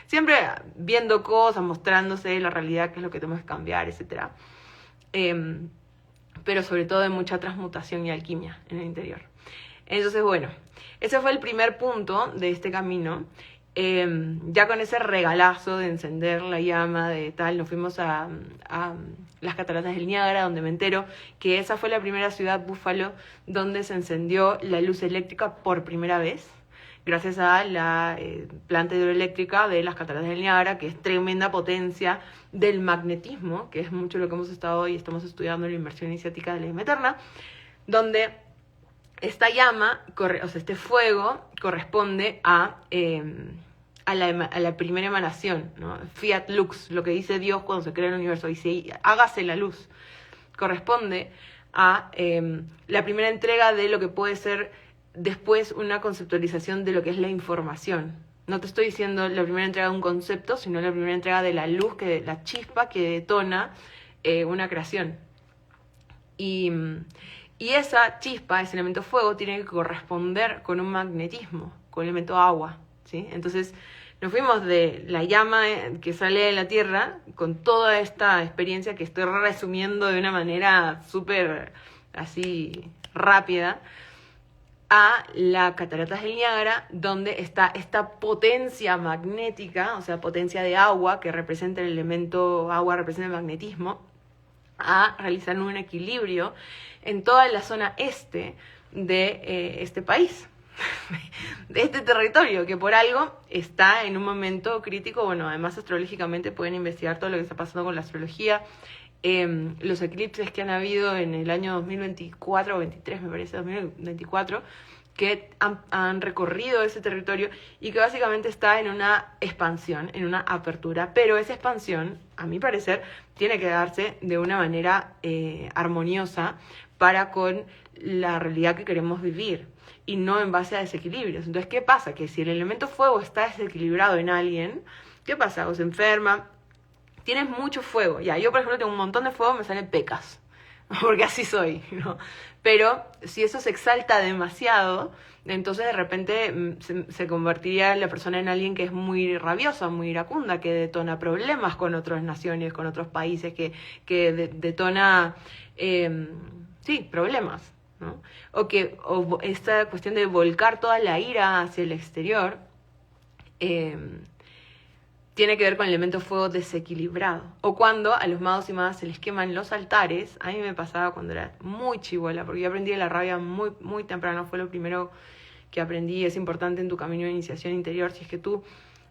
Siempre viendo cosas, mostrándose la realidad, qué es lo que tenemos que cambiar, etc. Pero sobre todo en mucha transmutación y alquimia en el interior. Entonces, bueno, ese fue el primer punto de este camino. Ya con ese regalazo de encender la llama, de tal, nos fuimos a las cataratas del Niágara, donde me entero que esa fue la primera ciudad, Búfalo, donde se encendió la luz eléctrica por primera vez, gracias a la planta hidroeléctrica de las cataratas del Niágara, que es tremenda potencia del magnetismo, que es mucho lo que hemos estado y estamos estudiando en la inmersión iniciática de la llama eterna, donde esta llama, o sea, este fuego corresponde a la primera emanación, ¿no? Fiat Lux, lo que dice Dios cuando se crea el universo, dice, hágase la luz. Corresponde a la primera entrega de lo que puede ser después una conceptualización de lo que es la información. No te estoy diciendo la primera entrega de un concepto, sino la primera entrega de la luz, la chispa que detona una creación. Y esa chispa, ese elemento fuego, tiene que corresponder con un magnetismo, con el elemento agua, ¿sí? Entonces, nos fuimos de la llama que sale de la Tierra, con toda esta experiencia que estoy resumiendo de una manera súper así rápida, a la Cataratas del Niágara, donde está esta potencia magnética, o sea, potencia de agua, que representa el elemento agua, representa el magnetismo, a realizar un equilibrio en toda la zona este de este país, de este territorio, que por algo está en un momento crítico. Bueno, además astrológicamente pueden investigar todo lo que está pasando con la astrología, los eclipses que han habido en el año 2024 o 23, me parece, 2024, que han recorrido ese territorio y que básicamente está en una expansión, en una apertura, pero esa expansión, a mi parecer, tiene que darse de una manera armoniosa para con la realidad que queremos vivir y no en base a desequilibrios. Entonces, ¿qué pasa? Que si el elemento fuego está desequilibrado en alguien, ¿qué pasa? O se enferma, tienes mucho fuego. Ya, yo por ejemplo tengo un montón de fuego, me salen pecas, porque así soy, ¿no? Pero si eso se exalta demasiado, entonces de repente se convertiría la persona en alguien que es muy rabiosa, muy iracunda, que detona problemas con otras naciones, con otros países, que detona, sí, problemas, ¿no? O esta cuestión de volcar toda la ira hacia el exterior, tiene que ver con el elemento fuego desequilibrado. O cuando a los magos y magas se les queman los altares. A mí me pasaba cuando era muy chibola, porque yo aprendí de la rabia muy temprano. Fue lo primero que aprendí. Es importante en tu camino de iniciación interior. Si es que tú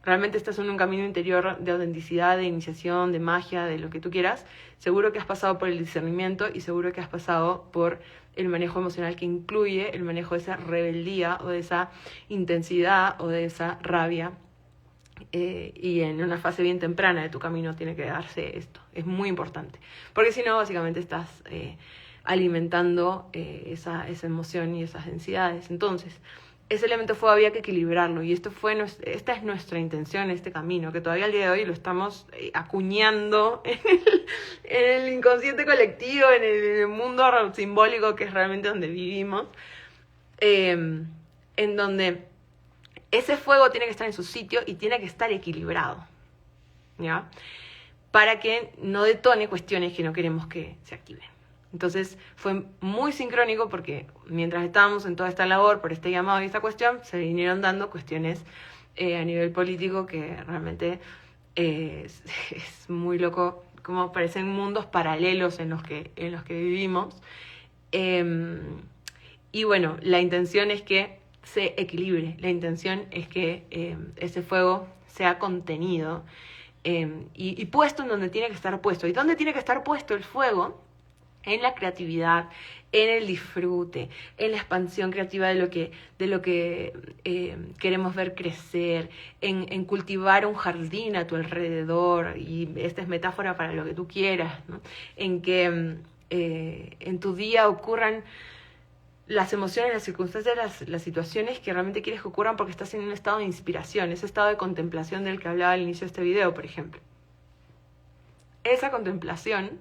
realmente estás en un camino interior de autenticidad, de iniciación, de magia, de lo que tú quieras, seguro que has pasado por el discernimiento y seguro que has pasado por el manejo emocional, que incluye el manejo de esa rebeldía o de esa intensidad o de esa rabia. Y en una fase bien temprana de tu camino tiene que darse esto. Es muy importante. Porque si no, básicamente estás alimentando esa emoción y esas densidades. Entonces, ese elemento fuego había que equilibrarlo. Y esta es nuestra intención, este camino, que todavía al día de hoy lo estamos acuñando en el inconsciente colectivo, en el mundo simbólico que es realmente donde vivimos. En donde ese fuego tiene que estar en su sitio y tiene que estar equilibrado, ¿ya? Para que no detone cuestiones que no queremos que se activen. Entonces fue muy sincrónico porque mientras estábamos en toda esta labor por este llamado y esta cuestión, se vinieron dando cuestiones a nivel político que realmente es muy loco, como parecen mundos paralelos en los que vivimos. Y bueno, la intención es que se equilibre. La intención es que ese fuego sea contenido y puesto en donde tiene que estar puesto. ¿Y dónde tiene que estar puesto el fuego? en la creatividad, en el disfrute, en la expansión creativa de lo que queremos ver crecer, en cultivar un jardín a tu alrededor, y esta es metáfora para lo que tú quieras, ¿no? En que en tu día ocurran las emociones, las circunstancias, las situaciones que realmente quieres que ocurran porque estás en un estado de inspiración, ese estado de contemplación del que hablaba al inicio de este video, por ejemplo. Esa contemplación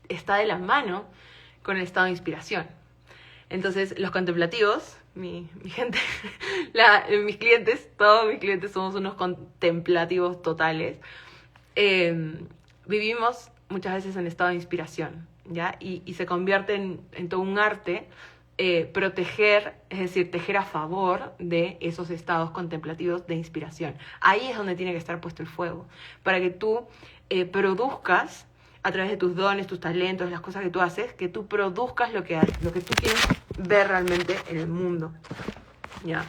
está de la mano con el estado de inspiración. Entonces, los contemplativos, mi gente, mis clientes, todos mis clientes somos unos contemplativos totales. Vivimos muchas veces en estado de inspiración, ¿ya? Y se convierte en todo un arte proteger, es decir, tejer a favor de esos estados contemplativos de inspiración. Ahí es donde tiene que estar puesto el fuego, para que tú produzcas a través de tus dones, tus talentos, las cosas que tú haces, que tú produzcas lo que tú quieres ver realmente en el mundo, ¿ya?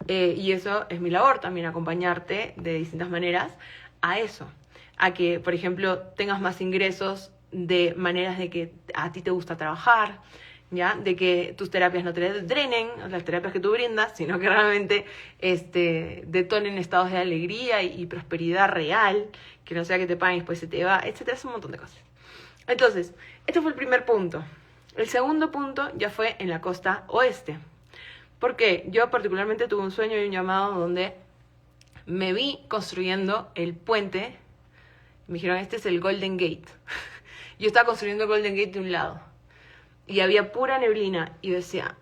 Y eso es mi labor también, acompañarte de distintas maneras a eso, a que, por ejemplo, tengas más ingresos de maneras de que a ti te gusta trabajar, ¿ya? De que tus terapias no te drenen, las terapias que tú brindas, sino que realmente detonen estados de alegría y prosperidad real, que no sea que te paguen y después se te va, etcétera, es un montón de cosas. Entonces, este fue el primer punto. El segundo punto ya fue en la costa oeste. Porque yo particularmente tuve un sueño y un llamado donde me vi construyendo el puente. Me dijeron, este es el Golden Gate. Yo estaba construyendo el Golden Gate de un lado. Y había pura neblina. Y yo decía,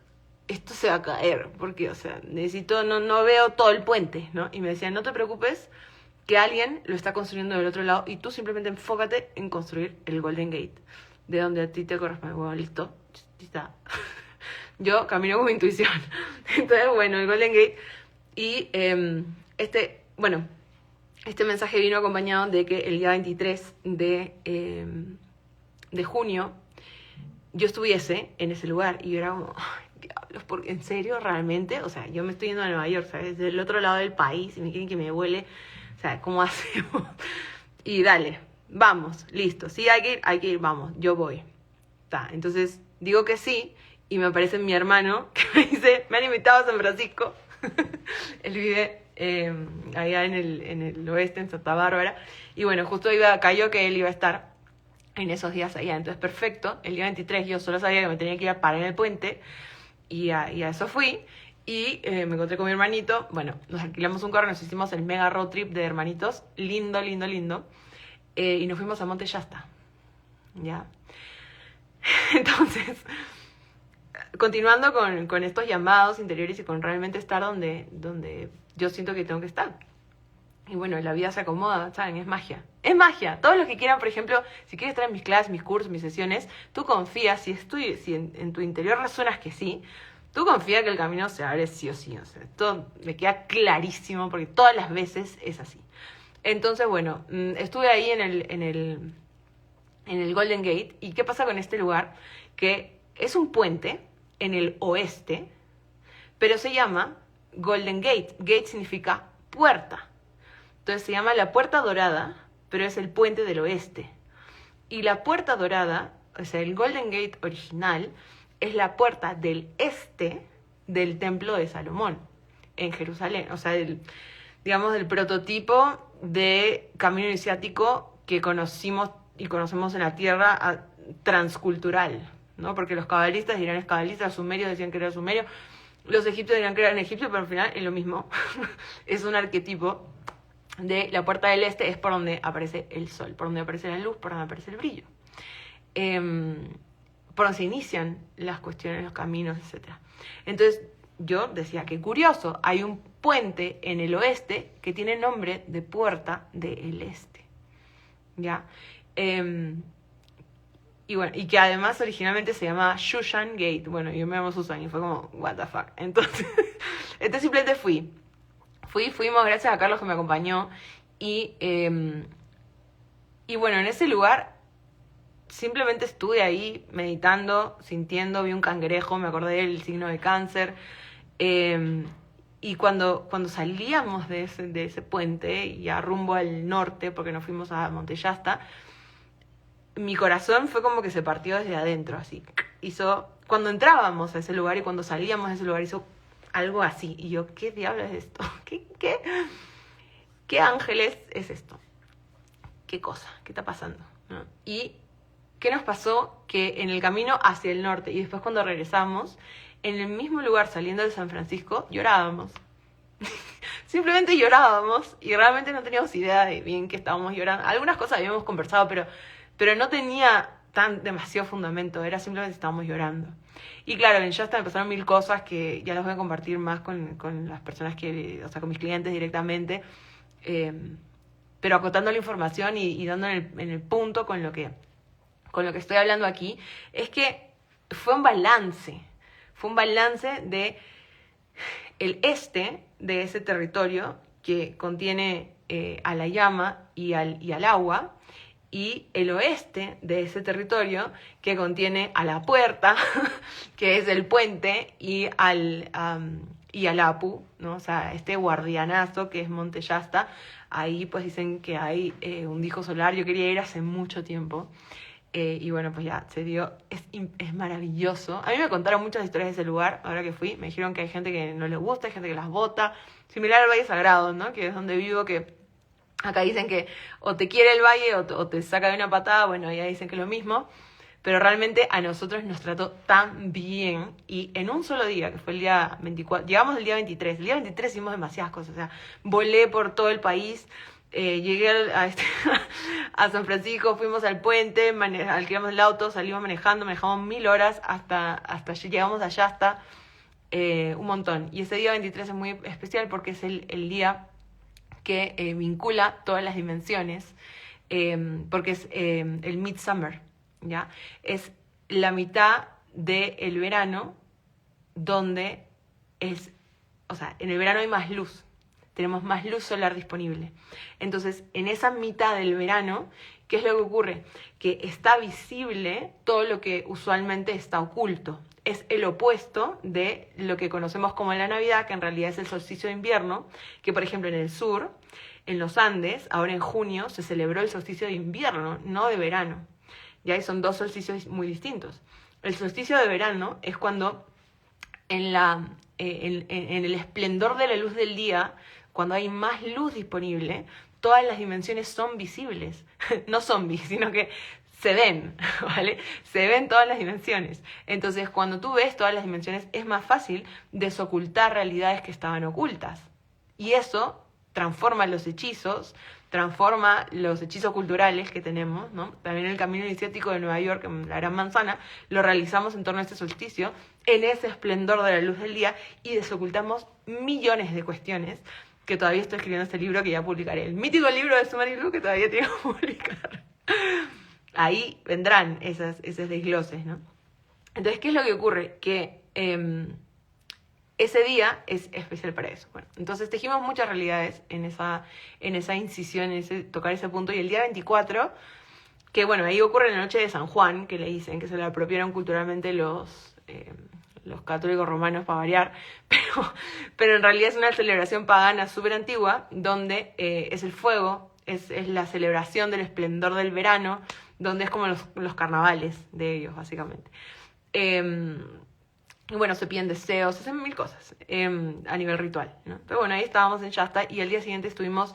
esto se va a caer. Porque, o sea, no veo todo el puente, ¿no? Y me decían, no te preocupes, que alguien lo está construyendo del otro lado. Y tú simplemente enfócate en construir el Golden Gate. De donde a ti te corresponde. Bueno, listo. Está. Yo camino con mi intuición. Entonces, bueno, el Golden Gate. Y este mensaje vino acompañado de que el día 23 de junio yo estuviese en ese lugar. Y yo era como, diablos, porque en serio, realmente, o sea, yo me estoy yendo a Nueva York, ¿sabes? Del otro lado del país y me quieren que me vuele. O sea, ¿cómo hacemos? Y dale, vamos, listo. Sí, hay que ir, vamos, yo voy. Entonces, digo que sí. Y me aparece mi hermano que me dice, me han invitado a San Francisco. Él vive allá en el oeste, en Santa Bárbara. Y bueno, justo cayó que él iba a estar en esos días allá. Entonces, perfecto. El día 23 yo solo sabía que me tenía que ir a parar en el puente. Y a eso fui. Y me encontré con mi hermanito. Bueno, nos alquilamos un carro, nos hicimos el mega road trip de hermanitos. Lindo, lindo, lindo. Y nos fuimos a Monte Yasta. ¿Ya? Entonces, continuando con estos llamados interiores y con realmente estar donde yo siento que tengo que estar. Y bueno, la vida se acomoda, ¿saben? Es magia. Es magia. Todos los que quieran, por ejemplo, si quieres estar en mis clases, mis cursos, mis sesiones, tú confías, si en tu interior resuenas que sí, tú confías que el camino se abre sí o sí. O sea, esto me queda clarísimo porque todas las veces es así. Entonces, bueno, estuve ahí en el Golden Gate. ¿Y qué pasa con este lugar? Que es un puente en el oeste, pero se llama Golden Gate. Gate significa puerta. Entonces se llama la Puerta Dorada, pero es el puente del oeste. Y la Puerta Dorada, o sea, el Golden Gate original, es la puerta del este del Templo de Salomón, en Jerusalén. O sea, del prototipo de camino iniciático que conocimos y conocemos en la tierra transcultural, ¿no? Porque los cabalistas dirán es cabalista, los sumerios decían que era sumerio, los egipcios dirán que eran egipcios, pero al final es lo mismo. Es un arquetipo de la puerta del este, es por donde aparece el sol, por donde aparece la luz, por donde aparece el brillo. Por donde se inician las cuestiones, los caminos, etc. Entonces, yo decía, qué curioso, hay un puente en el oeste que tiene nombre de Puerta del Este. ¿Ya? Y bueno, y que además originalmente se llamaba Shushan Gate. Bueno, yo me llamo Susan y fue como, what the fuck. Entonces simplemente fuimos gracias a Carlos que me acompañó. Y bueno, en ese lugar simplemente estuve ahí meditando, sintiendo, vi un cangrejo, me acordé del signo de Cáncer. Y cuando salíamos de ese puente y a rumbo al norte, porque nos fuimos a Monte Yasta, mi corazón fue como que se partió desde adentro, así. Hizo, cuando entrábamos a ese lugar y cuando salíamos de ese lugar, hizo algo así. Y yo, ¿qué diablos es esto? ¿Qué ángeles es esto? ¿Qué cosa? ¿Qué está pasando? ¿No? Y ¿qué nos pasó? Que en el camino hacia el norte y después cuando regresamos, en el mismo lugar saliendo de San Francisco, llorábamos. Simplemente llorábamos y realmente no teníamos idea de bien qué estábamos llorando. Algunas cosas habíamos conversado, pero no tenía demasiado fundamento, era simplemente estábamos llorando. Y claro, en Shasta me pasaron 1000 cosas que ya las voy a compartir más con las personas con mis clientes directamente, pero acotando la información y dando en el punto con lo que estoy hablando aquí, es que fue un balance de el este de ese territorio que contiene a la llama y al agua, y el oeste de ese territorio que contiene a la puerta, que es el puente, y al Apu, ¿no? O sea, este guardianazo que es Monte Shasta. Ahí pues dicen que hay un disco solar. Yo quería ir hace mucho tiempo. Y bueno, pues ya se dio. Es maravilloso. A mí me contaron muchas historias de ese lugar, ahora que fui. Me dijeron que hay gente que no les gusta, hay gente que las bota. Similar al Valle Sagrado, ¿no? Que es donde vivo, que acá dicen que o te quiere el valle o te saca de una patada. Bueno, allá dicen que es lo mismo. Pero realmente a nosotros nos trató tan bien. Y en un solo día, que fue el día 24, llegamos el día 23. El día 23 hicimos demasiadas cosas. O sea, volé por todo el país. Llegué a San Francisco, fuimos al puente, alquilamos el auto, salimos manejamos 1000 horas hasta llegamos a Shasta, un montón. Y ese día 23 es muy especial porque es el día que vincula todas las dimensiones, porque es el Midsummer, ¿ya? Es la mitad del verano donde o sea, en el verano hay más luz. Tenemos más luz solar disponible. Entonces, en esa mitad del verano, ¿qué es lo que ocurre? Que está visible todo lo que usualmente está oculto. Es el opuesto de lo que conocemos como la Navidad, que en realidad es el solsticio de invierno, que por ejemplo en el sur, en los Andes, ahora en junio, se celebró el solsticio de invierno, no de verano. Ya son dos solsticios muy distintos. El solsticio de verano es cuando en el esplendor de la luz del día, cuando hay más luz disponible, todas las dimensiones son visibles. No zombies, sino que se ven, ¿vale? Se ven todas las dimensiones. Entonces, cuando tú ves todas las dimensiones, es más fácil desocultar realidades que estaban ocultas. Y eso transforma los hechizos culturales que tenemos, ¿no? También el Camino Iniciático de Nueva York, en la Gran Manzana, lo realizamos en torno a este solsticio, en ese esplendor de la luz del día, y desocultamos millones de cuestiones que todavía estoy escribiendo este libro que ya publicaré. El mítico libro de Sumari Lu que todavía tengo que publicar. Ahí vendrán esos desgloses, ¿no? Entonces, ¿qué es lo que ocurre? Que ese día es especial para eso. Bueno, entonces tejimos muchas realidades en esa incisión, en tocar ese punto. Y el día 24, que bueno, ahí ocurre la noche de San Juan, que le dicen que se la apropiaron culturalmente los católicos romanos, para variar, pero en realidad es una celebración pagana súper antigua, donde es el fuego, es la celebración del esplendor del verano, donde es como los carnavales de ellos, básicamente. Y bueno, se piden deseos, se hacen 1000 cosas a nivel ritual, ¿no? Pero bueno, ahí estábamos en Shasta y al día siguiente estuvimos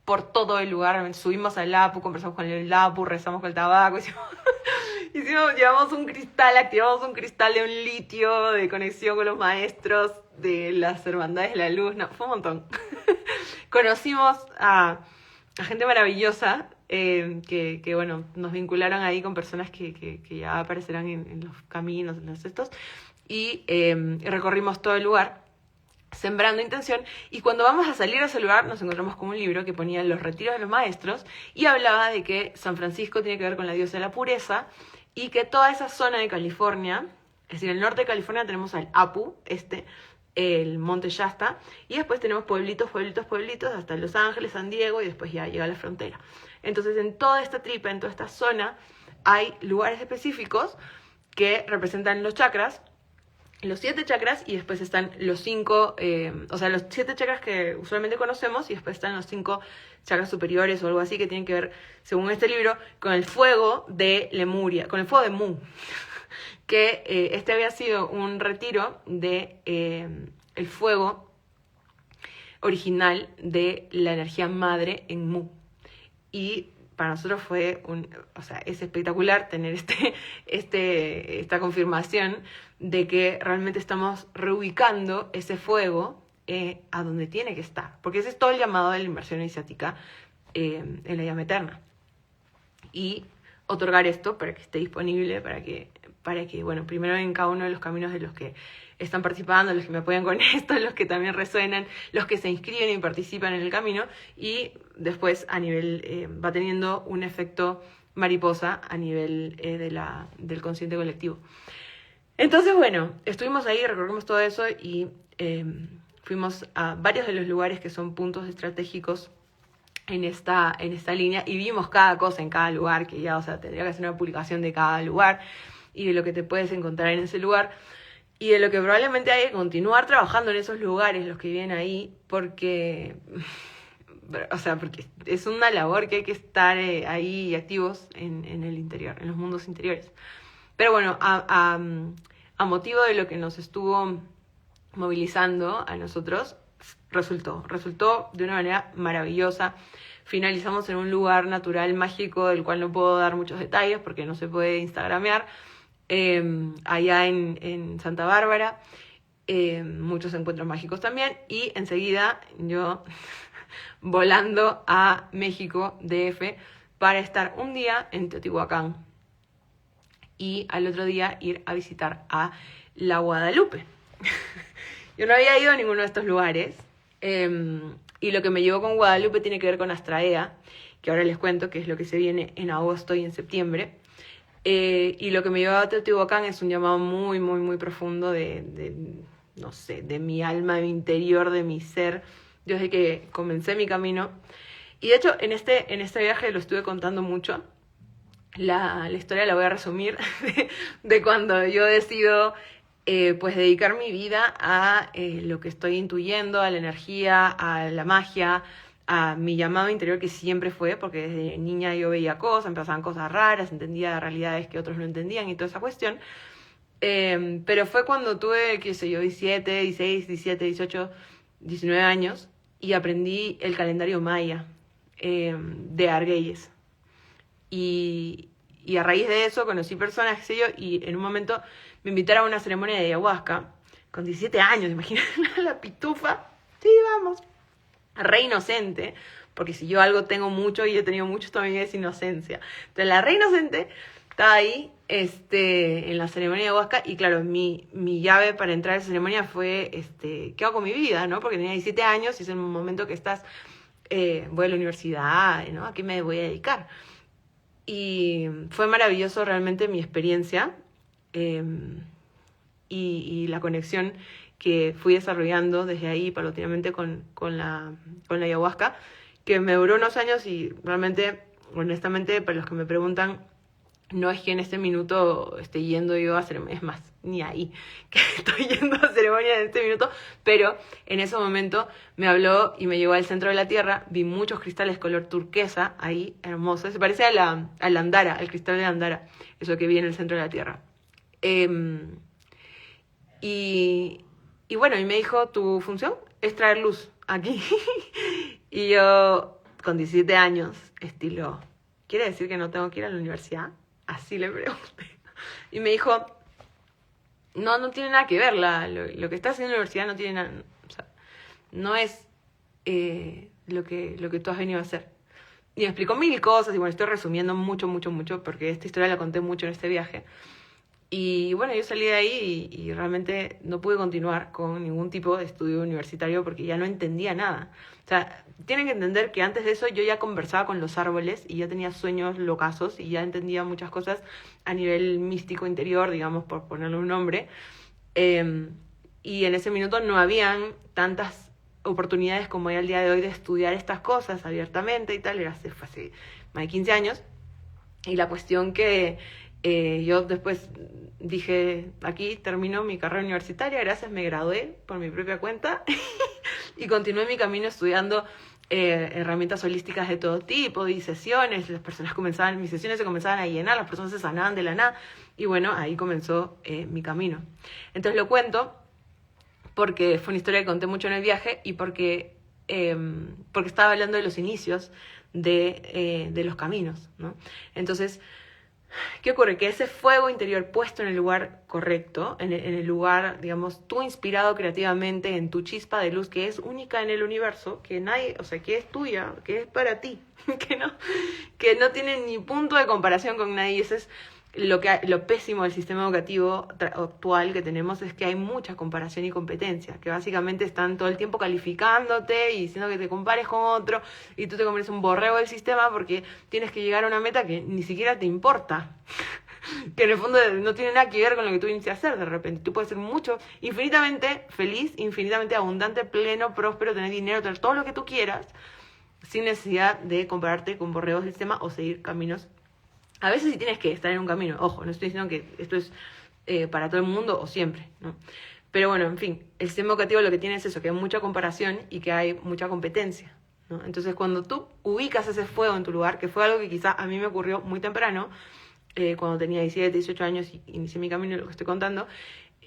por todo el lugar, subimos al Apu, conversamos con el Apu, rezamos con el tabaco, llevamos un cristal, activamos un cristal de un litio de conexión con los maestros de las hermandades de la luz, no, fue un montón. Conocimos a gente maravillosa, que bueno, nos vincularon ahí con personas que ya aparecerán en los caminos, en los estos, y recorrimos todo el lugar sembrando intención, y cuando vamos a salir a ese lugar nos encontramos con un libro que ponía los retiros de los maestros y hablaba de que San Francisco tiene que ver con la diosa de la pureza y que toda esa zona de California, es decir, el norte de California tenemos al Apu, el Monte Shasta, y después tenemos pueblitos hasta Los Ángeles, San Diego, y después ya llega a la frontera. Entonces en toda esta tripa, en toda esta zona, hay lugares específicos que representan los chakras, los 7 chakras y después están los 5, o sea, los 7 chakras que usualmente conocemos y después están los 5 chakras superiores o algo así que tienen que ver, según este libro, con el fuego de Lemuria, con el fuego de Mu, que este había sido un retiro de el fuego original de la energía madre en Mu. Y para nosotros fue es espectacular tener esta confirmación de que realmente estamos reubicando ese fuego a donde tiene que estar. Porque ese es todo el llamado de la inversión iniciática en la llama eterna. Y otorgar esto para que esté disponible, para que, bueno, primero en cada uno de los caminos de los que están participando, los que me apoyan con esto, los que también resuenan, los que se inscriben y participan en el camino, y después a nivel, va teniendo un efecto mariposa a nivel del consciente colectivo. Entonces, bueno, estuvimos ahí, recorrimos todo eso y fuimos a varios de los lugares que son puntos estratégicos en esta línea y vimos cada cosa en cada lugar, que ya, tendría que hacer una publicación de cada lugar y de lo que te puedes encontrar en ese lugar y de lo que probablemente hay que continuar trabajando en esos lugares, los que viven ahí, porque es una labor que hay que estar ahí activos en el interior, en los mundos interiores. Pero bueno, a motivo de lo que nos estuvo movilizando a nosotros, resultó de una manera maravillosa. Finalizamos en un lugar natural mágico del cual no puedo dar muchos detalles porque no se puede instagramear, allá en Santa Bárbara, muchos encuentros mágicos también, y enseguida yo volando a México, DF, para estar un día en Teotihuacán y al otro día ir a visitar a la Guadalupe. Yo no había ido a ninguno de estos lugares, y lo que me llevó con Guadalupe tiene que ver con Astraea, que ahora les cuento que es lo que se viene en agosto y en septiembre. Y lo que me llevó a Teotihuacán es un llamado muy, muy, muy profundo no sé, de mi alma, de mi interior, de mi ser, desde que comencé mi camino. Y de hecho, en este viaje lo estuve contando mucho. La historia la voy a resumir de cuando yo decido pues dedicar mi vida a lo que estoy intuyendo, a la energía, a la magia, a mi llamado interior, que siempre fue, porque desde niña yo veía cosas, me pasaban cosas raras, entendía realidades que otros no entendían y toda esa cuestión. Pero fue cuando tuve, 17, 16, 17, 18, 19 años y aprendí el calendario maya de Argüelles. Y a raíz de eso conocí personas, qué sé yo, y en un momento me invitaron a una ceremonia de ayahuasca con 17 años, imagínate, la pitufa. Sí, vamos. Re inocente, porque si yo algo tengo mucho y he tenido mucho también es inocencia. Entonces la re inocente estaba ahí en la ceremonia de ayahuasca y claro, mi llave para entrar a esa ceremonia fue ¿qué hago con mi vida? ¿No? Porque tenía 17 años y es el momento que estás, voy a la universidad, ¿no? ¿A qué me voy a dedicar? Y fue maravilloso realmente mi experiencia y la conexión que fui desarrollando desde ahí paulatinamente con la ayahuasca, que me duró unos años y realmente, honestamente, para los que me preguntan, no es que en este minuto esté yendo yo a ceremonias, es más, ni ahí, que estoy yendo a ceremonias en este minuto, pero en ese momento me habló y me llevó al centro de la tierra, vi muchos cristales color turquesa ahí, hermosos, se parece a la Andara, al cristal de Andara, eso que vi en el centro de la tierra. Y bueno, y me dijo, tu función es traer luz aquí. Y yo, con 17 años, estilo, ¿quiere decir que no tengo que ir a la universidad? Así le pregunté. Y me dijo, no tiene nada que ver, lo que estás haciendo en la universidad no tiene nada, o sea, no es lo que tú has venido a hacer. Y me explicó mil cosas, y bueno, estoy resumiendo mucho, porque esta historia la conté mucho en este viaje. Y bueno, yo salí de ahí y realmente no pude continuar con ningún tipo de estudio universitario porque ya no entendía nada. O sea, tienen que entender que antes de eso yo ya conversaba con los árboles y ya tenía sueños locazos y ya entendía muchas cosas a nivel místico interior, digamos, por ponerle un nombre. Y en ese minuto no habían tantas oportunidades como hay al día de hoy de estudiar estas cosas abiertamente y tal. Fue hace más de 15 años. Y la cuestión que Yo después dije, aquí termino mi carrera universitaria, gracias, me gradué por mi propia cuenta y continué mi camino estudiando herramientas holísticas de todo tipo, di sesiones, mis sesiones se comenzaban a llenar, las personas se sanaban de la nada, y bueno, ahí comenzó mi camino. Entonces lo cuento porque fue una historia que conté mucho en el viaje y porque estaba hablando de los inicios de los caminos, ¿no? Entonces, ¿qué ocurre? Que ese fuego interior puesto en el lugar correcto, en el lugar, digamos, tú inspirado creativamente en tu chispa de luz que es única en el universo, que nadie, o sea, que es tuya, que es para ti, que no tiene ni punto de comparación con nadie. Ese es lo pésimo del sistema educativo actual que tenemos, es que hay mucha comparación y competencia, que básicamente están todo el tiempo calificándote y diciendo que te compares con otro y tú te conviertes en un borrego del sistema porque tienes que llegar a una meta que ni siquiera te importa. Que en el fondo no tiene nada que ver con lo que tú inicias a hacer. De repente tú puedes ser infinitamente feliz, infinitamente abundante, pleno, próspero, tener dinero, tener todo lo que tú quieras, sin necesidad de compararte con borregos del sistema o seguir caminos. A veces sí tienes que estar en un camino, ojo, no estoy diciendo que esto es para todo el mundo o siempre, ¿no? Pero bueno, en fin, el sistema educativo lo que tiene es eso, que hay mucha comparación y que hay mucha competencia, ¿no? Entonces cuando tú ubicas ese fuego en tu lugar, que fue algo que quizá a mí me ocurrió muy temprano, cuando tenía 17, 18 años y inicié mi camino, lo que estoy contando,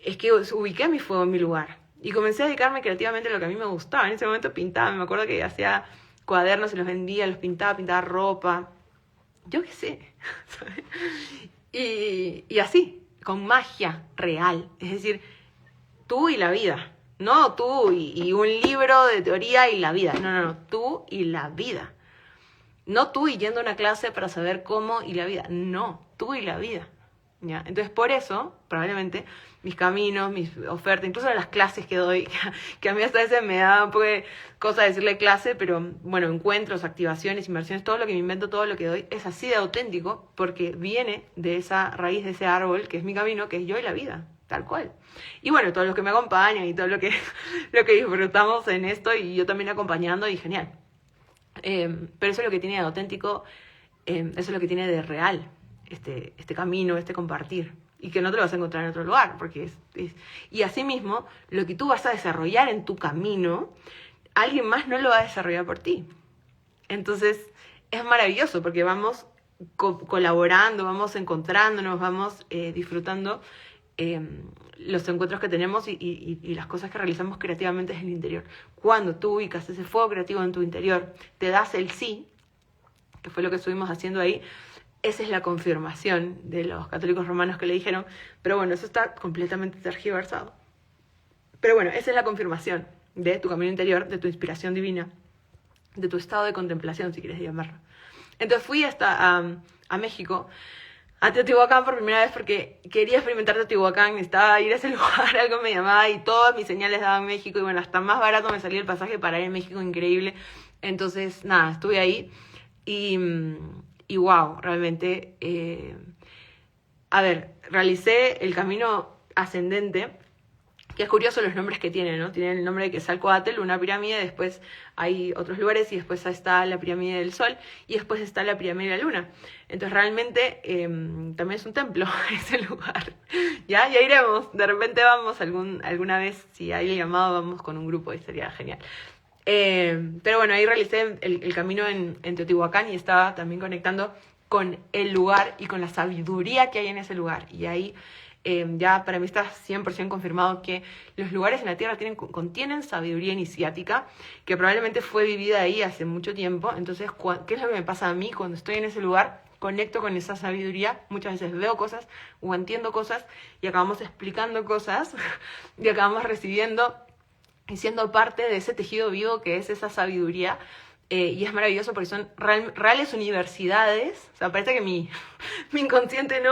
es que ubiqué mi fuego en mi lugar y comencé a dedicarme creativamente a lo que a mí me gustaba. En ese momento pintaba, me acuerdo que hacía cuadernos y los vendía, los pintaba ropa, yo qué sé, ¿sabes? Y así, con magia real, es decir, tú y la vida, no tú y un libro de teoría y la vida, no, tú y la vida. No tú y yendo a una clase para saber cómo y la vida, no, tú y la vida, ¿ya? Entonces por eso, probablemente, mis caminos, mis ofertas, incluso las clases que doy, que a mí hasta a veces me da un poco de cosa decirle clase, pero bueno, encuentros, activaciones, inversiones, todo lo que me invento, todo lo que doy, es así de auténtico, porque viene de esa raíz, de ese árbol, que es mi camino, que es yo y la vida, tal cual. Y bueno, todos los que me acompañan y todo lo que disfrutamos en esto, y yo también acompañando, y genial. Pero eso es lo que tiene de auténtico, eso es lo que tiene de real, este camino, este compartir, y que no te lo vas a encontrar en otro lugar, porque y asimismo, lo que tú vas a desarrollar en tu camino, alguien más no lo va a desarrollar por ti. Entonces, es maravilloso, porque vamos colaborando, vamos encontrándonos, vamos disfrutando los encuentros que tenemos y las cosas que realizamos creativamente en el interior. Cuando tú ubicas ese fuego creativo en tu interior, te das el sí, que fue lo que estuvimos haciendo ahí. Esa es la confirmación de los católicos romanos que le dijeron, pero bueno, eso está completamente tergiversado. Pero bueno, esa es la confirmación de tu camino interior, de tu inspiración divina, de tu estado de contemplación, si quieres llamarlo. Entonces fui hasta a México, a Teotihuacán por primera vez, porque quería experimentar Teotihuacán, necesitaba ir a ese lugar, algo me llamaba y todas mis señales daban México, y bueno, hasta más barato me salía el pasaje para ir a México, increíble. Entonces, nada, estuve ahí y wow, realmente, realicé el camino ascendente, que es curioso los nombres que tiene, ¿no? Tiene el nombre de Quetzalcóatl, una pirámide, después hay otros lugares y después está la pirámide del Sol y después está la pirámide de la Luna. Entonces realmente también es un templo ese lugar. Ya iremos, de repente vamos alguna vez, si hay el llamado, vamos con un grupo y sería genial. Pero bueno, ahí realicé el camino en Teotihuacán y estaba también conectando con el lugar y con la sabiduría que hay en ese lugar. Y ahí ya para mí está 100% confirmado que los lugares en la Tierra contienen sabiduría iniciática, que probablemente fue vivida ahí hace mucho tiempo. Entonces, ¿qué es lo que me pasa a mí cuando estoy en ese lugar? Conecto con esa sabiduría, muchas veces veo cosas o entiendo cosas y acabamos explicando cosas y acabamos recibiendo y siendo parte de ese tejido vivo que es esa sabiduría. Y es maravilloso porque son reales universidades. O sea, parece que mi inconsciente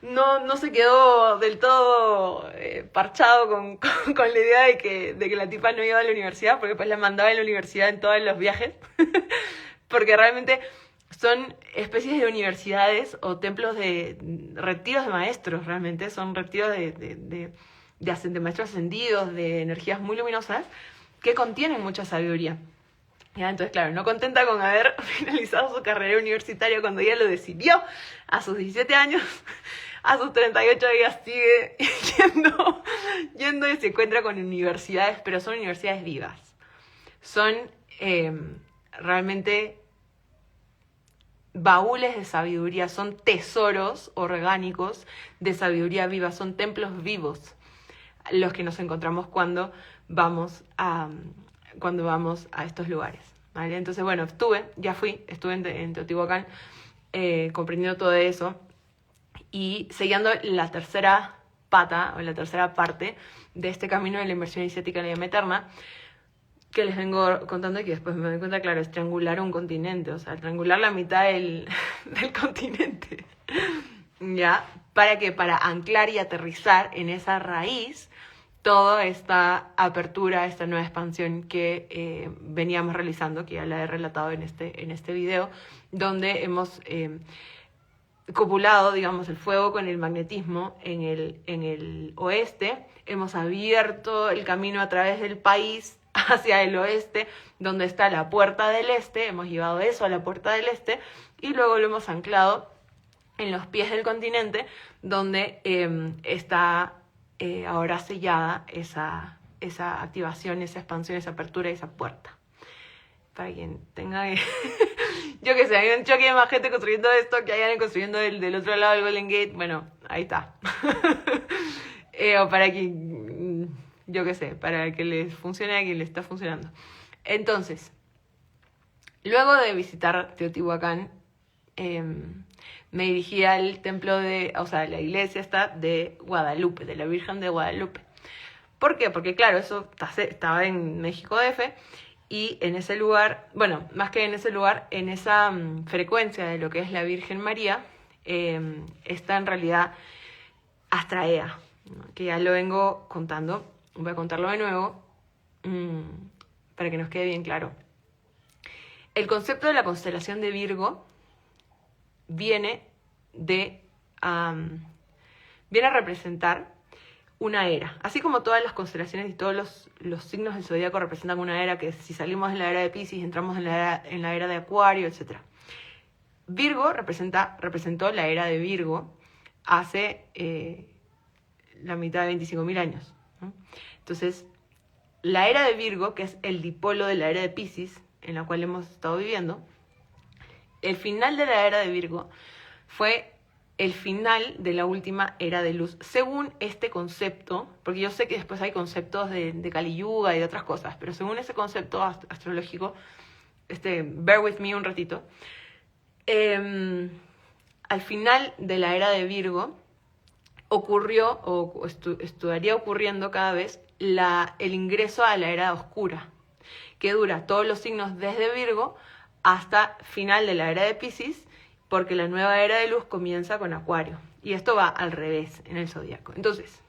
no se quedó del todo parchado con la idea de que la tipa no iba a la universidad, porque pues la mandaba a la universidad en todos los viajes. Porque realmente son especies de universidades o templos de retiros de maestros, realmente. Son retiros de maestros ascendidos, de energías muy luminosas, que contienen mucha sabiduría. Ya, entonces, claro, no contenta con haber finalizado su carrera universitaria cuando ella lo decidió a sus 17 años, a sus 38 días sigue yendo y se encuentra con universidades, pero son universidades vivas. Son realmente baúles de sabiduría, son tesoros orgánicos de sabiduría viva, son templos vivos los que nos encontramos cuando vamos a estos lugares, ¿vale? Entonces, bueno, estuve en Teotihuacán comprendiendo todo eso y siguiendo la tercera pata o la tercera parte de este camino de la inversión iniciática en la llama eterna, que les vengo contando y que después me doy cuenta, claro, es triangular un continente, o sea, triangular la mitad del continente, ¿ya? ¿Para qué? Para anclar y aterrizar en esa raíz toda esta apertura, esta nueva expansión que veníamos realizando, que ya la he relatado en este video, donde hemos copulado, digamos, el fuego con el magnetismo en el oeste, hemos abierto el camino a través del país hacia el oeste, donde está la puerta del este, hemos llevado eso a la puerta del este, y luego lo hemos anclado en los pies del continente, donde está ahora sellada esa activación, esa expansión, esa apertura, esa puerta. Para quien tenga yo que sé, hay un choque de más gente construyendo esto que hay alguien construyendo del otro lado del Golden Gate. Bueno, ahí está. O para quien, yo que sé, para que les funcione, a quien le está funcionando. Entonces, luego de visitar Teotihuacán, me dirigí al templo la iglesia está de Guadalupe, de la Virgen de Guadalupe. ¿Por qué? Porque claro, eso estaba en México DF, y en ese lugar, bueno, más que en ese lugar, en esa frecuencia de lo que es la Virgen María, está en realidad Astraea, ¿no? Que ya lo vengo contando, voy a contarlo de nuevo, para que nos quede bien claro. El concepto de la constelación de Virgo viene a representar una era. Así como todas las constelaciones y todos los signos del zodíaco representan una era, que si salimos de la era de Piscis, entramos en la era de Acuario, etc. Virgo representó la era de Virgo hace la mitad de 25.000 años, ¿no? Entonces, la era de Virgo, que es el dipolo de la era de Piscis, en la cual hemos estado viviendo, el final de la era de Virgo fue el final de la última era de luz, según este concepto, porque yo sé que después hay conceptos de Kali Yuga y de otras cosas, pero según ese concepto astrológico, bear with me un ratito, al final de la era de Virgo ocurrió, o estaría ocurriendo cada vez, el ingreso a la era oscura, que dura todos los signos desde Virgo hasta final de la era de Piscis, porque la nueva era de luz comienza con Acuario. Y esto va al revés en el zodíaco. Entonces,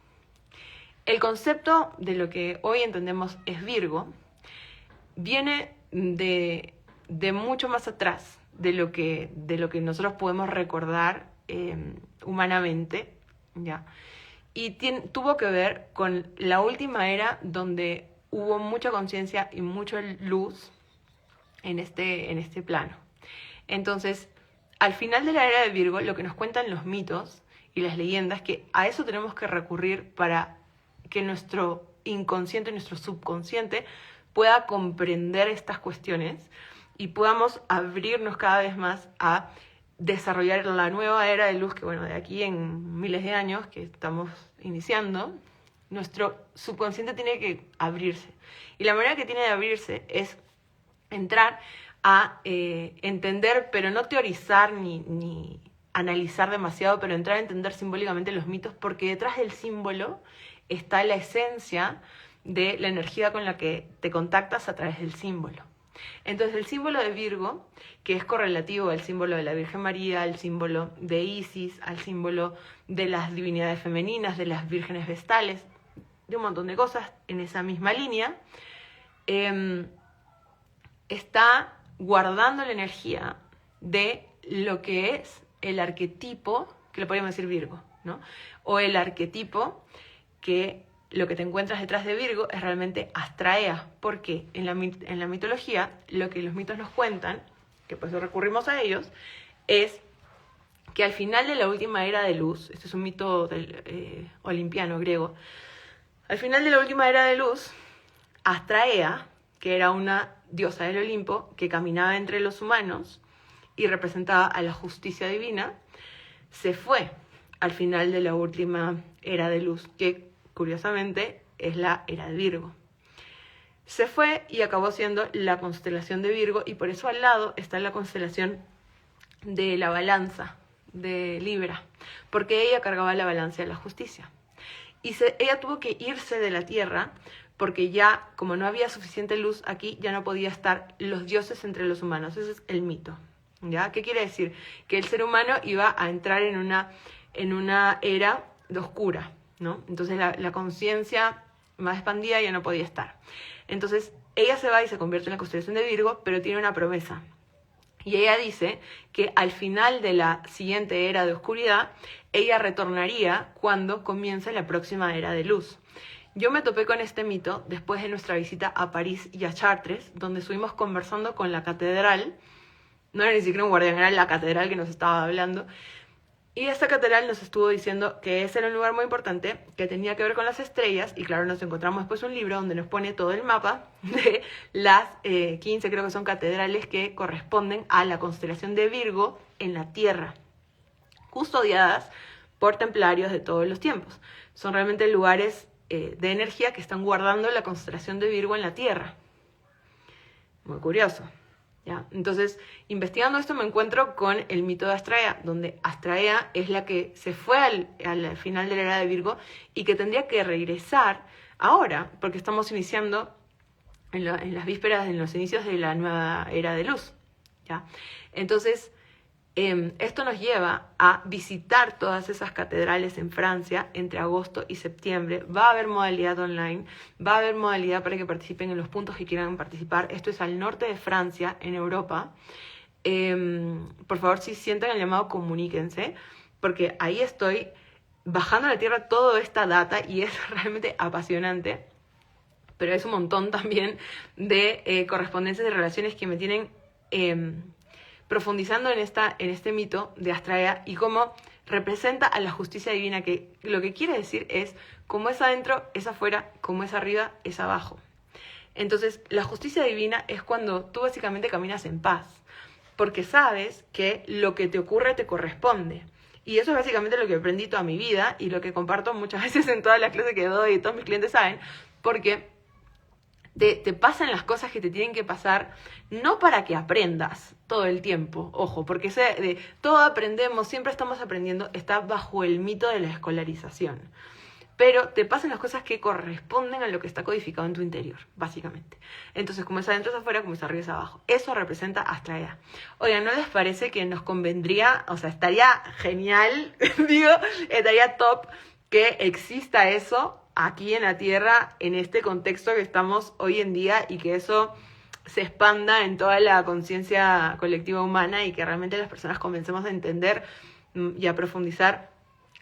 el concepto de lo que hoy entendemos es Virgo viene de mucho más atrás de lo que nosotros podemos recordar humanamente, ¿ya? Y tuvo que ver con la última era donde hubo mucha conciencia y mucha luz en este plano. Entonces, al final de la era de Virgo, lo que nos cuentan los mitos y las leyendas, que a eso tenemos que recurrir para que nuestro inconsciente, nuestro subconsciente pueda comprender estas cuestiones y podamos abrirnos cada vez más a desarrollar la nueva era de luz, que bueno, de aquí en miles de años que estamos iniciando, nuestro subconsciente tiene que abrirse. Y la manera que tiene de abrirse es entrar a entender, pero no teorizar ni analizar demasiado, pero entrar a entender simbólicamente los mitos, porque detrás del símbolo está la esencia de la energía con la que te contactas a través del símbolo. Entonces, el símbolo de Virgo, que es correlativo al símbolo de la Virgen María, al símbolo de Isis, al símbolo de las divinidades femeninas, de las vírgenes vestales, de un montón de cosas en esa misma línea, está guardando la energía de lo que es el arquetipo, que le podríamos decir Virgo, ¿no? O el arquetipo que lo que te encuentras detrás de Virgo es realmente Astraea, porque en la mitología, lo que los mitos nos cuentan, que por eso recurrimos a ellos, es que al final de la última era de luz, este es un mito olimpiano griego, al final de la última era de luz, Astraea, que era una diosa del Olimpo que caminaba entre los humanos y representaba a la justicia divina, se fue al final de la última era de luz, que curiosamente es la era de Virgo. Se fue y acabó siendo la constelación de Virgo, y por eso al lado está la constelación de la balanza de Libra, porque ella cargaba la balanza de la justicia. Y ella tuvo que irse de la Tierra porque ya, como no había suficiente luz aquí, ya no podía estar los dioses entre los humanos. Ese es el mito, ¿ya? ¿Qué quiere decir? Que el ser humano iba a entrar en una era de oscura, ¿no? Entonces la conciencia más expandida ya no podía estar. Entonces ella se va y se convierte en la constelación de Virgo, pero tiene una promesa. Y ella dice que al final de la siguiente era de oscuridad, ella retornaría cuando comience la próxima era de luz. Yo me topé con este mito después de nuestra visita a París y a Chartres, donde estuvimos conversando con la catedral. No era ni siquiera un guardián, era la catedral que nos estaba hablando. Y esta catedral nos estuvo diciendo que ese era un lugar muy importante, que tenía que ver con las estrellas, y claro, nos encontramos después un libro donde nos pone todo el mapa de las 15, creo que son catedrales que corresponden a la constelación de Virgo en la Tierra, custodiadas por templarios de todos los tiempos. Son realmente lugares de energía que están guardando la constelación de Virgo en la Tierra. Muy curioso. ¿Ya? Entonces, investigando esto me encuentro con el mito de Astraea, donde Astraea es la que se fue al final de la era de Virgo y que tendría que regresar ahora, porque estamos iniciando en las vísperas, en los inicios de la nueva era de luz, ¿ya? Entonces, esto nos lleva a visitar todas esas catedrales en Francia entre agosto y septiembre. Va a haber modalidad online, va a haber modalidad para que participen en los puntos que quieran participar. Esto es al norte de Francia, en Europa. Por favor, si sienten el llamado, comuníquense, porque ahí estoy bajando a la tierra toda esta data y es realmente apasionante. Pero es un montón también de correspondencias de relaciones que me tienen profundizando en este mito de Astraea y cómo representa a la justicia divina, que lo que quiere decir es como es adentro, es afuera, como es arriba, es abajo. Entonces, la justicia divina es cuando tú básicamente caminas en paz, porque sabes que lo que te ocurre te corresponde. Y eso es básicamente lo que aprendí toda mi vida y lo que comparto muchas veces en todas las clases que doy y todos mis clientes saben, porque te pasan las cosas que te tienen que pasar, no para que aprendas todo el tiempo, ojo, porque todo aprendemos, siempre estamos aprendiendo, está bajo el mito de la escolarización. Pero te pasan las cosas que corresponden a lo que está codificado en tu interior, básicamente. Entonces, como es adentro es afuera, como es arriba es abajo. Eso representa Astraea. Oigan, ¿no les parece que nos convendría, o sea, estaría genial, estaría top que exista eso aquí en la Tierra, en este contexto que estamos hoy en día, y que eso se expanda en toda la conciencia colectiva humana y que realmente las personas comencemos a entender y a profundizar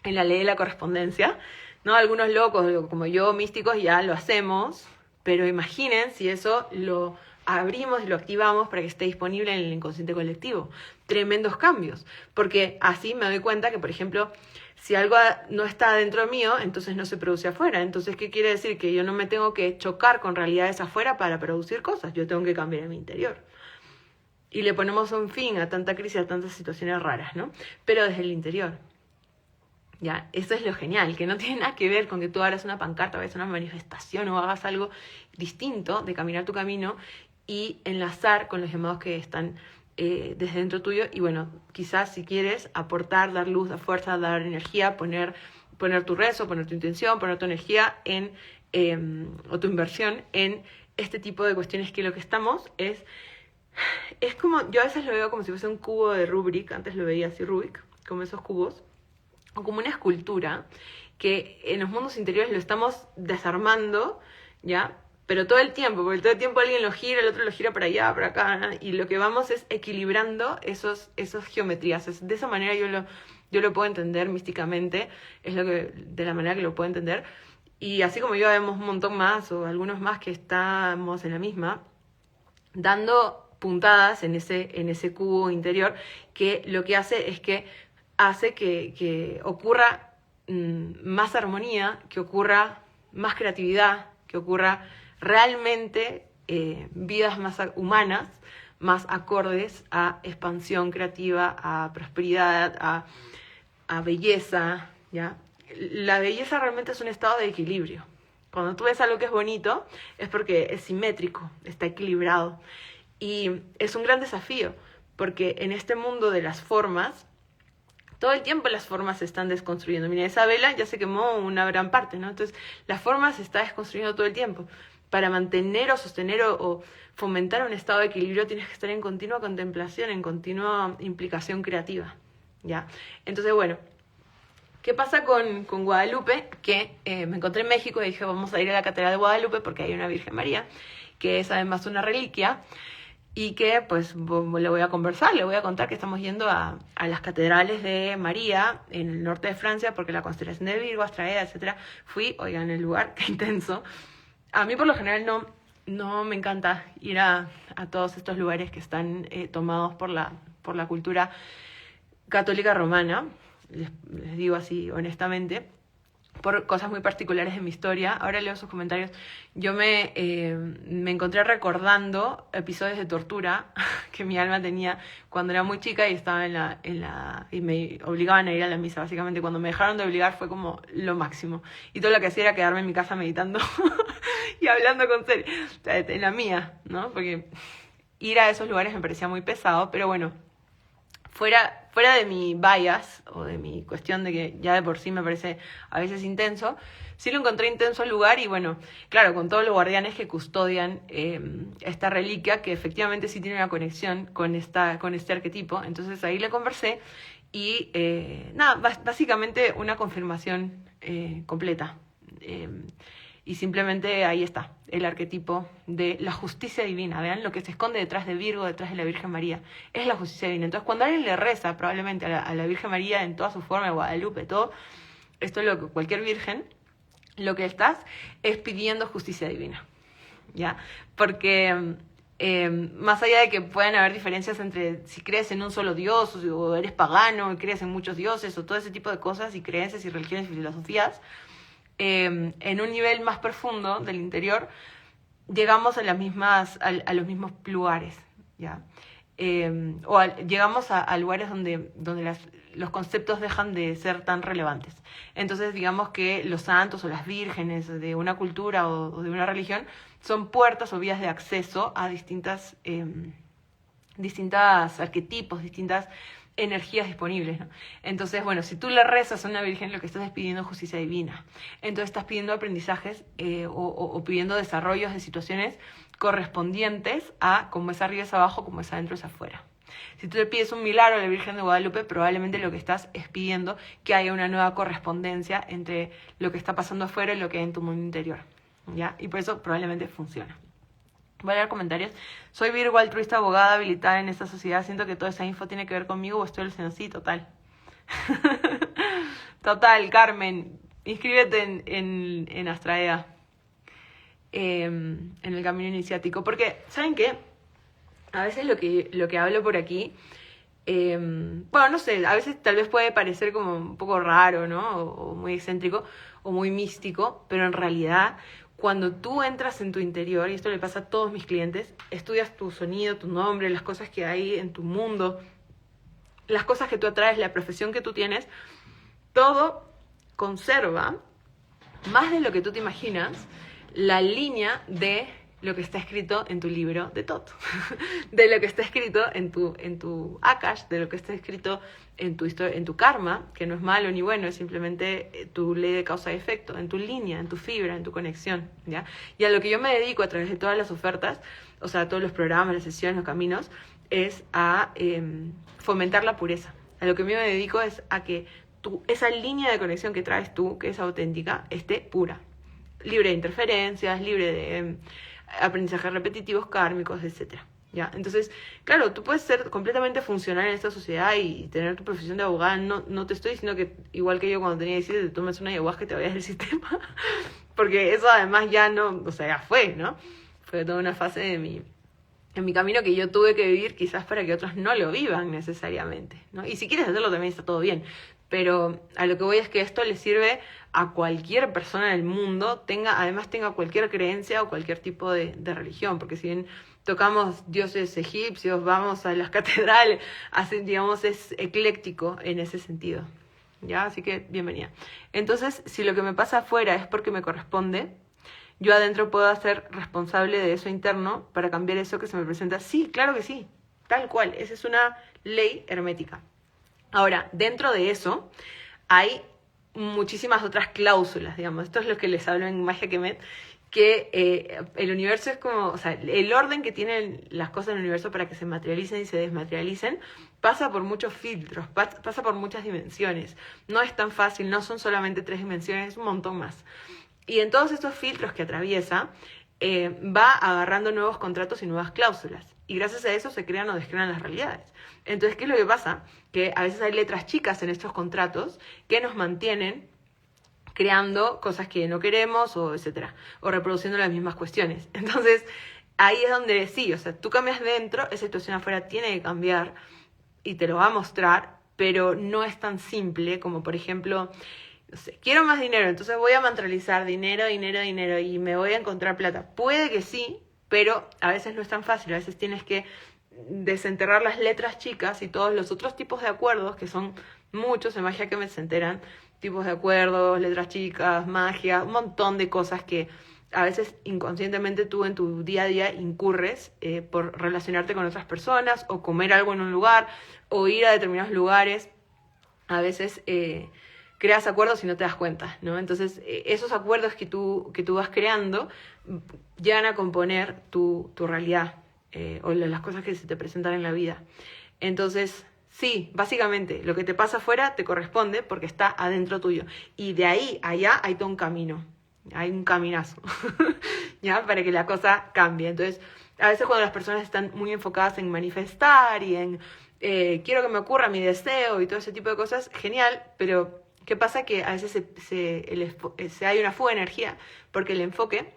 en la ley de la correspondencia, ¿no? Algunos locos como yo, místicos, ya lo hacemos, pero imaginen si eso lo abrimos y lo activamos para que esté disponible en el inconsciente colectivo. Tremendos cambios, porque así me doy cuenta que, por ejemplo, si algo no está dentro mío, entonces no se produce afuera. Entonces, ¿qué quiere decir? Que yo no me tengo que chocar con realidades afuera para producir cosas. Yo tengo que cambiar en mi interior. Y le ponemos un fin a tanta crisis, a tantas situaciones raras, ¿no? Pero desde el interior. Ya, eso es lo genial, que no tiene nada que ver con que tú hagas una pancarta, vayas a una manifestación o hagas algo distinto de caminar tu camino y enlazar con los llamados que están desde dentro tuyo. Y bueno, quizás si quieres aportar, dar luz, dar fuerza, dar energía, poner tu rezo, poner tu intención, poner tu energía o tu inversión en este tipo de cuestiones, que lo que estamos es como, yo a veces lo veo como si fuese un cubo de Rubik, antes lo veía así Rubik, como esos cubos, o como una escultura que en los mundos interiores lo estamos desarmando, ¿ya? Pero todo el tiempo, porque todo el tiempo alguien lo gira, el otro lo gira para allá, para acá, ¿no? Y lo que vamos es equilibrando esas geometrías. De esa manera yo lo puedo entender místicamente, es de la manera que lo puedo entender. Y así como yo, vemos un montón más o algunos más que estamos en la misma, dando puntadas en ese cubo interior, que lo que hace es que hace que ocurra más armonía, que ocurra más creatividad, que ocurra realmente vidas más humanas, más acordes a expansión creativa, a prosperidad, a belleza, ¿ya? La belleza realmente es un estado de equilibrio. Cuando tú ves algo que es bonito, es porque es simétrico, está equilibrado. Y es un gran desafío, porque en este mundo de las formas, todo el tiempo las formas se están desconstruyendo. Mira, esa vela ya se quemó una gran parte, ¿no? Entonces, la forma se está desconstruyendo todo el tiempo. Para mantener o sostener o fomentar un estado de equilibrio tienes que estar en continua contemplación, en continua implicación creativa, ¿ya? Entonces, bueno, ¿qué pasa con Guadalupe? Que me encontré en México y dije, vamos a ir a la Catedral de Guadalupe porque hay una Virgen María, que es además una reliquia, y que pues le voy a conversar, le voy a contar que estamos yendo a las catedrales de María en el norte de Francia, porque la constelación de Virgo, Astraea, etcétera. Fui, oigan, el lugar, qué intenso. A mí por lo general no me encanta ir a todos estos lugares que están tomados por la cultura católica romana, les digo así honestamente, por cosas muy particulares de mi historia. Ahora leo sus comentarios. Yo me encontré recordando episodios de tortura que mi alma tenía cuando era muy chica y estaba y me obligaban a ir a la misa. Básicamente, cuando me dejaron de obligar fue como lo máximo. Y todo lo que hacía era quedarme en mi casa meditando y hablando con seres. O sea, en la mía, ¿no? Porque ir a esos lugares me parecía muy pesado, pero bueno, fuera de mi bias o de mi cuestión de que ya de por sí me parece a veces intenso, sí lo encontré intenso el lugar y bueno, claro, con todos los guardianes que custodian esta reliquia, que efectivamente sí tiene una conexión con este arquetipo. Entonces ahí le conversé y nada, básicamente una confirmación completa. Y simplemente ahí está, el arquetipo de la justicia divina. Vean lo que se esconde detrás de Virgo, detrás de la Virgen María. Es la justicia divina. Entonces, cuando alguien le reza probablemente a la Virgen María en toda su forma, Guadalupe, todo, esto es lo que cualquier virgen, lo que estás es pidiendo justicia divina, ¿ya? Porque más allá de que puedan haber diferencias entre si crees en un solo Dios o eres pagano y crees en muchos dioses o todo ese tipo de cosas y creencias y religiones y filosofías, en un nivel más profundo del interior llegamos a los mismos lugares, ¿ya? Llegamos a lugares donde los conceptos dejan de ser tan relevantes. Entonces, digamos que los santos o las vírgenes de una cultura o de una religión son puertas o vías de acceso a distintas arquetipos, distintas energías disponibles, ¿no? Entonces, bueno, si tú le rezas a una virgen, lo que estás es pidiendo justicia divina. Entonces estás pidiendo aprendizajes o pidiendo desarrollos de situaciones correspondientes a como es arriba es abajo, como es adentro es afuera. Si tú le pides un milagro a la Virgen de Guadalupe, probablemente lo que estás es pidiendo que haya una nueva correspondencia entre lo que está pasando afuera y lo que hay en tu mundo interior, ¿ya? Y por eso probablemente funciona. Voy a leer comentarios. Soy Virgo, altruista, abogada, habilitada en esta sociedad. Siento que toda esa info tiene que ver conmigo o estoy alucinando. Sí, total. Total, Carmen. Inscríbete en Astraea. En el camino iniciático. Porque, ¿saben qué? A veces lo que hablo por aquí, bueno, no sé, a veces tal vez puede parecer como un poco raro, ¿no? O muy excéntrico o muy místico, pero en realidad, cuando tú entras en tu interior, y esto le pasa a todos mis clientes, estudias tu sonido, tu nombre, las cosas que hay en tu mundo, las cosas que tú atraes, la profesión que tú tienes, todo conserva, más de lo que tú te imaginas, la línea de lo que está escrito en tu libro de Tot, de lo que está escrito en tu Akash, de lo que está escrito en tu karma, que no es malo ni bueno, es simplemente tu ley de causa y efecto, en tu línea, en tu fibra, en tu conexión, ¿ya? Y a lo que yo me dedico a través de todas las ofertas, o sea, todos los programas, las sesiones, los caminos, es a fomentar la pureza. A lo que yo me dedico es a que esa línea de conexión que traes tú, que es auténtica, esté pura, libre de interferencias, libre de aprendizajes repetitivos, kármicos, etc. ¿Ya? Entonces, claro, tú puedes ser completamente funcional en esta sociedad y tener tu profesión de abogada. No te estoy diciendo que, igual que yo cuando tenía 17, te tomes una ayahuasca y te vayas del sistema. porque eso además ya no, o sea, ya fue, ¿no? Fue toda una fase de en mi camino que yo tuve que vivir quizás para que otros no lo vivan necesariamente, ¿no? Y si quieres hacerlo también está todo bien, pero a lo que voy es que esto le sirve a cualquier persona del mundo, además tenga cualquier creencia o cualquier tipo de religión, porque si bien tocamos dioses egipcios, vamos a las catedrales, así, digamos, es ecléctico en ese sentido, ¿ya? Así que bienvenida. Entonces, si lo que me pasa afuera es porque me corresponde, yo adentro puedo ser responsable de eso interno para cambiar eso que se me presenta. Sí, claro que sí, tal cual. Esa es una ley hermética. Ahora, dentro de eso hay muchísimas otras cláusulas, digamos. Esto es lo que les hablo en Magia Kemet, que el universo es como, o sea, el orden que tienen las cosas en el universo para que se materialicen y se desmaterialicen pasa por muchos filtros, pasa por muchas dimensiones. No es tan fácil, no son solamente 3 dimensiones, es un montón más. Y en todos estos filtros que atraviesa, va agarrando nuevos contratos y nuevas cláusulas. Y gracias a eso se crean o descrean las realidades. Entonces, ¿qué es lo que pasa? Que a veces hay letras chicas en estos contratos que nos mantienen creando cosas que no queremos, o etcétera, o reproduciendo las mismas cuestiones. Entonces, ahí es donde sí, o sea, tú cambias dentro, esa situación afuera tiene que cambiar y te lo va a mostrar, pero no es tan simple como, por ejemplo, no sé, quiero más dinero, entonces voy a mantralizar dinero, dinero, dinero y me voy a encontrar plata. Puede que sí, pero a veces no es tan fácil, a veces tienes que desenterrar las letras chicas y todos los otros tipos de acuerdos, que son muchos en Magia Kemet se enteran, tipos de acuerdos, letras chicas, magia, un montón de cosas que a veces inconscientemente tú en tu día a día incurres por relacionarte con otras personas o comer algo en un lugar o ir a determinados lugares. A veces creas acuerdos y no te das cuenta, ¿no? Entonces, esos acuerdos que tú vas creando llegan a componer tu realidad o las cosas que se te presentan en la vida. Entonces, sí, básicamente, lo que te pasa afuera te corresponde porque está adentro tuyo. Y de ahí a allá hay todo un camino, hay un caminazo, ¿ya? Para que la cosa cambie. Entonces, a veces cuando las personas están muy enfocadas en manifestar y en quiero que me ocurra mi deseo y todo ese tipo de cosas, genial, pero ¿qué pasa? Que a veces hay una fuga de energía porque el enfoque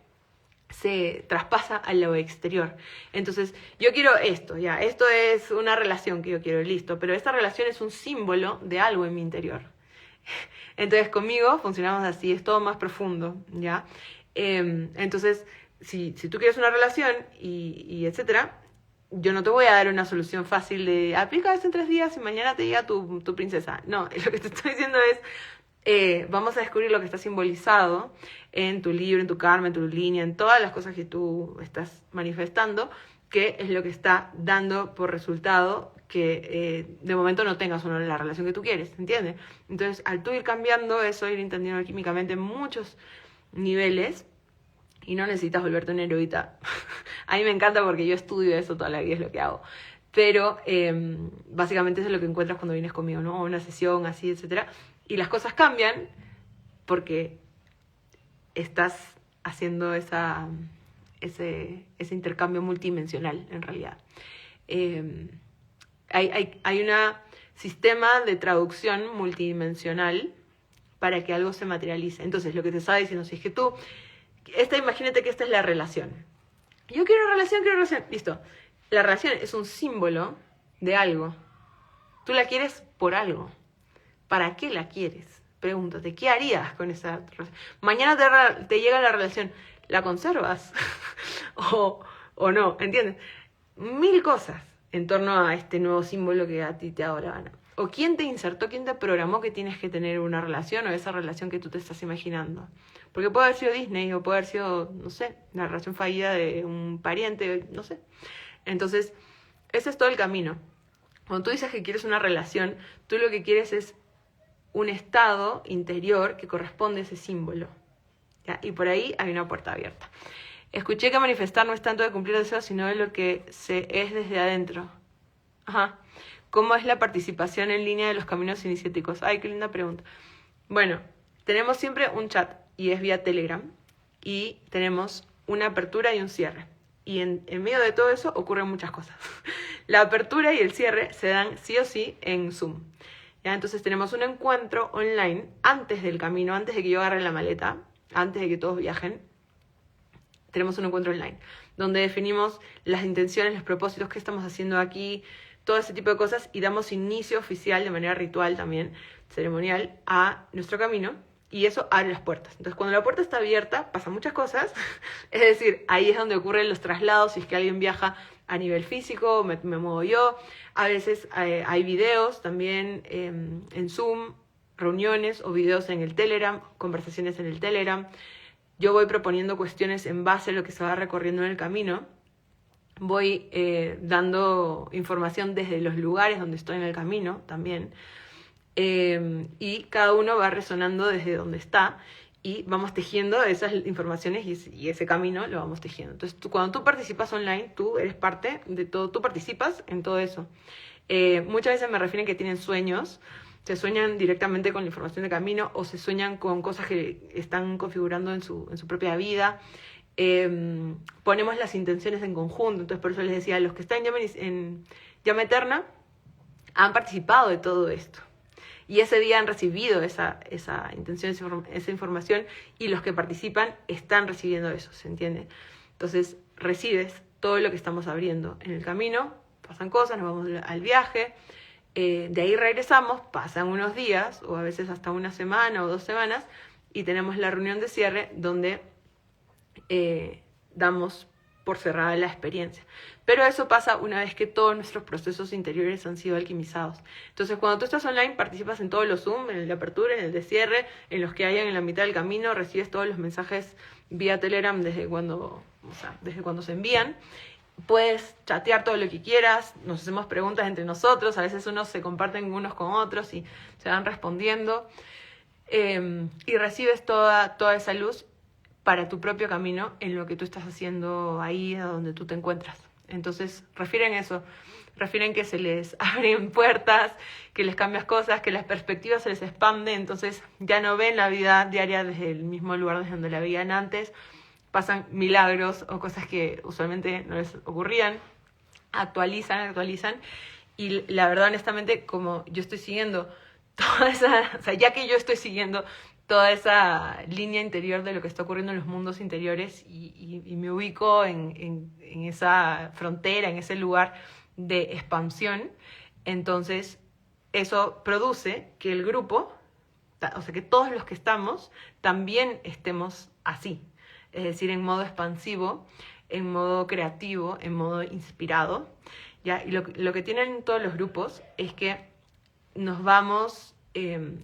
se traspasa a lo exterior. Entonces, yo quiero esto, ya, esto es una relación que yo quiero, listo, pero esta relación es un símbolo de algo en mi interior. Entonces, conmigo funcionamos así, es todo más profundo, ¿ya? Entonces, si tú quieres una relación y etcétera, yo no te voy a dar una solución fácil de aplica esto en 3 días y mañana te llega tu princesa. No, lo que te estoy diciendo es vamos a descubrir lo que está simbolizado en tu libro, en tu karma, en tu línea, en todas las cosas que tú estás manifestando, que es lo que está dando por resultado que de momento no tengas una la relación que tú quieres, ¿entiendes? Entonces, al tú ir cambiando eso, ir entendiendo químicamente en muchos niveles, y no necesitas volverte una erudita. A mí me encanta porque yo estudio eso toda la vida, es lo que hago. Pero básicamente eso es lo que encuentras cuando vienes conmigo, ¿no? Una sesión así, etcétera. Y las cosas cambian porque estás haciendo ese intercambio multidimensional, en realidad. Hay un sistema de traducción multidimensional para que algo se materialice. Entonces, lo que te estaba diciendo, si es que tú... imagínate que esta es la relación. Yo quiero relación, listo. La relación es un símbolo de algo. Tú la quieres por algo. ¿Para qué la quieres? Pregúntate, ¿qué harías con esa relación? Mañana te llega la relación, ¿la conservas? o no, ¿entiendes? 1000 cosas en torno a este nuevo símbolo que a ti te da la gana. O quién te insertó, quién te programó que tienes que tener una relación o esa relación que tú te estás imaginando. Porque puede haber sido Disney o puede haber sido, no sé, una relación fallida de un pariente, no sé. Entonces, ese es todo el camino. Cuando tú dices que quieres una relación, tú lo que quieres es un estado interior que corresponde a ese símbolo, ¿ya? Y por ahí hay una puerta abierta. Escuché que manifestar no es tanto de cumplir deseos, sino de lo que se es desde adentro. Ajá. ¿Cómo es la participación en línea de los caminos iniciáticos? Ay, qué linda pregunta. Bueno, tenemos siempre un chat y es vía Telegram y tenemos una apertura y un cierre. Y en medio de todo eso ocurren muchas cosas. La apertura y el cierre se dan sí o sí en Zoom. ¿Ya? Entonces tenemos un encuentro online antes del camino, antes de que yo agarre la maleta. antes de que todos viajen, tenemos un encuentro online, donde definimos las intenciones, los propósitos que estamos haciendo aquí, todo ese tipo de cosas, y damos inicio oficial, de manera ritual también, ceremonial, a nuestro camino, y eso abre las puertas. Entonces, cuando la puerta está abierta, pasan muchas cosas, es decir, ahí es donde ocurren los traslados, si es que alguien viaja a nivel físico, me muevo yo, a veces hay videos también en Zoom, reuniones o videos en el Telegram, conversaciones en el Telegram. Yo voy proponiendo cuestiones en base a lo que se va recorriendo en el camino. Voy dando información desde los lugares donde estoy en el camino también. Y cada uno va resonando desde donde está y vamos tejiendo esas informaciones y ese camino lo vamos tejiendo. Entonces, cuando tú participas online, tú eres parte de todo, tú participas en todo eso. Muchas veces me refieren que tienen sueños, se sueñan directamente con la información de camino o se sueñan con cosas que están configurando en su propia vida. Ponemos las intenciones en conjunto, entonces por eso les decía, los que están en llama eterna han participado de todo esto. Y ese día han recibido esa intención, esa información, y los que participan están recibiendo eso, ¿se entiende? Entonces recibes todo lo que estamos abriendo en el camino, pasan cosas, nos vamos al viaje, de ahí regresamos, pasan unos días, o a veces hasta una semana o 2 semanas, y tenemos la reunión de cierre donde damos por cerrada la experiencia. Pero eso pasa una vez que todos nuestros procesos interiores han sido alquimizados. Entonces, cuando tú estás online, participas en todos los Zoom, en el de apertura, en el de cierre, en los que hayan en la mitad del camino, recibes todos los mensajes vía Telegram desde cuando se envían. Puedes chatear todo lo que quieras, nos hacemos preguntas entre nosotros, a veces unos se comparten unos con otros y se van respondiendo. Y recibes toda esa luz para tu propio camino en lo que tú estás haciendo ahí, a donde tú te encuentras. Entonces, refieren que se les abren puertas, que les cambias cosas, que las perspectivas se les expanden, entonces ya no ven la vida diaria desde el mismo lugar desde donde la veían antes, pasan milagros o cosas que usualmente no les ocurrían, actualizan, y la verdad, honestamente, como yo estoy siguiendo toda esa, o sea, ya que yo estoy siguiendo toda esa línea interior de lo que está ocurriendo en los mundos interiores y me ubico en esa frontera, en ese lugar de expansión, entonces eso produce que el grupo, o sea, que todos los que estamos también estemos así, es decir, en modo expansivo, en modo creativo, en modo inspirado, ¿ya? Y lo que tienen todos los grupos es que nos vamos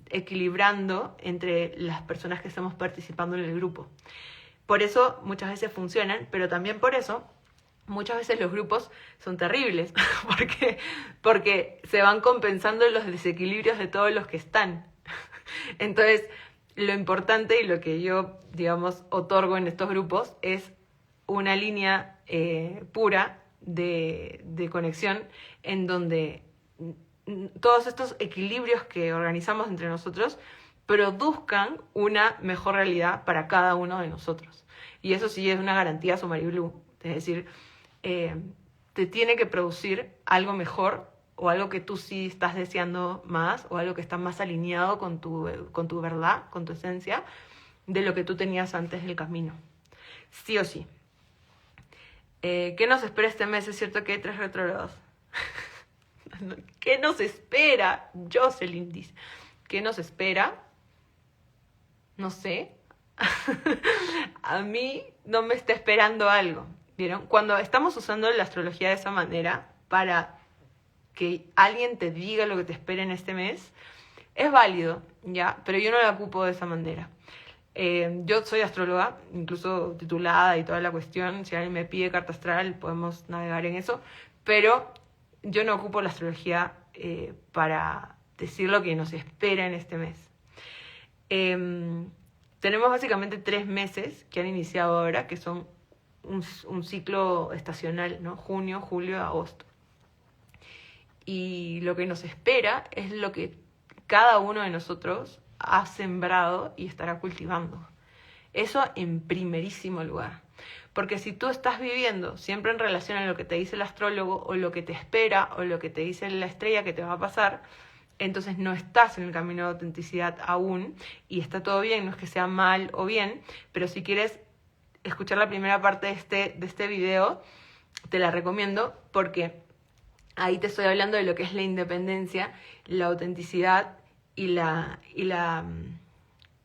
equilibrando entre las personas que estamos participando en el grupo. Por eso muchas veces funcionan, pero también por eso muchas veces los grupos son terribles, porque se van compensando los desequilibrios de todos los que están. Entonces, lo importante y lo que yo, digamos, otorgo en estos grupos es una línea pura de conexión en donde todos estos equilibrios que organizamos entre nosotros produzcan una mejor realidad para cada uno de nosotros. Y eso sí es una garantía Sumari Blue. Es decir, te tiene que producir algo mejor o algo que tú sí estás deseando más o algo que está más alineado con tu verdad, con tu esencia, de lo que tú tenías antes del camino. Sí o sí. ¿Qué nos espera este mes? Es cierto que hay 3 retrógrados. ¿Qué nos espera? Jocelyn dice. ¿Qué nos espera? No sé. A mí no me está esperando algo. ¿Vieron? Cuando estamos usando la astrología de esa manera para que alguien te diga lo que te espera en este mes, es válido, ¿ya? Pero yo no la ocupo de esa manera. Yo soy astróloga, incluso titulada y toda la cuestión. Si alguien me pide carta astral, podemos navegar en eso. Pero yo no ocupo la astrología para decir lo que nos espera en este mes. Tenemos básicamente 3 meses que han iniciado ahora, que son un ciclo estacional, ¿no? Junio, julio, agosto. Y lo que nos espera es lo que cada uno de nosotros ha sembrado y estará cultivando. Eso en primerísimo lugar. Porque si tú estás viviendo siempre en relación a lo que te dice el astrólogo o lo que te espera o lo que te dice la estrella que te va a pasar, entonces no estás en el camino de autenticidad aún y está todo bien, no es que sea mal o bien, pero si quieres escuchar la primera parte de este video, te la recomiendo porque ahí te estoy hablando de lo que es la independencia, la autenticidad y la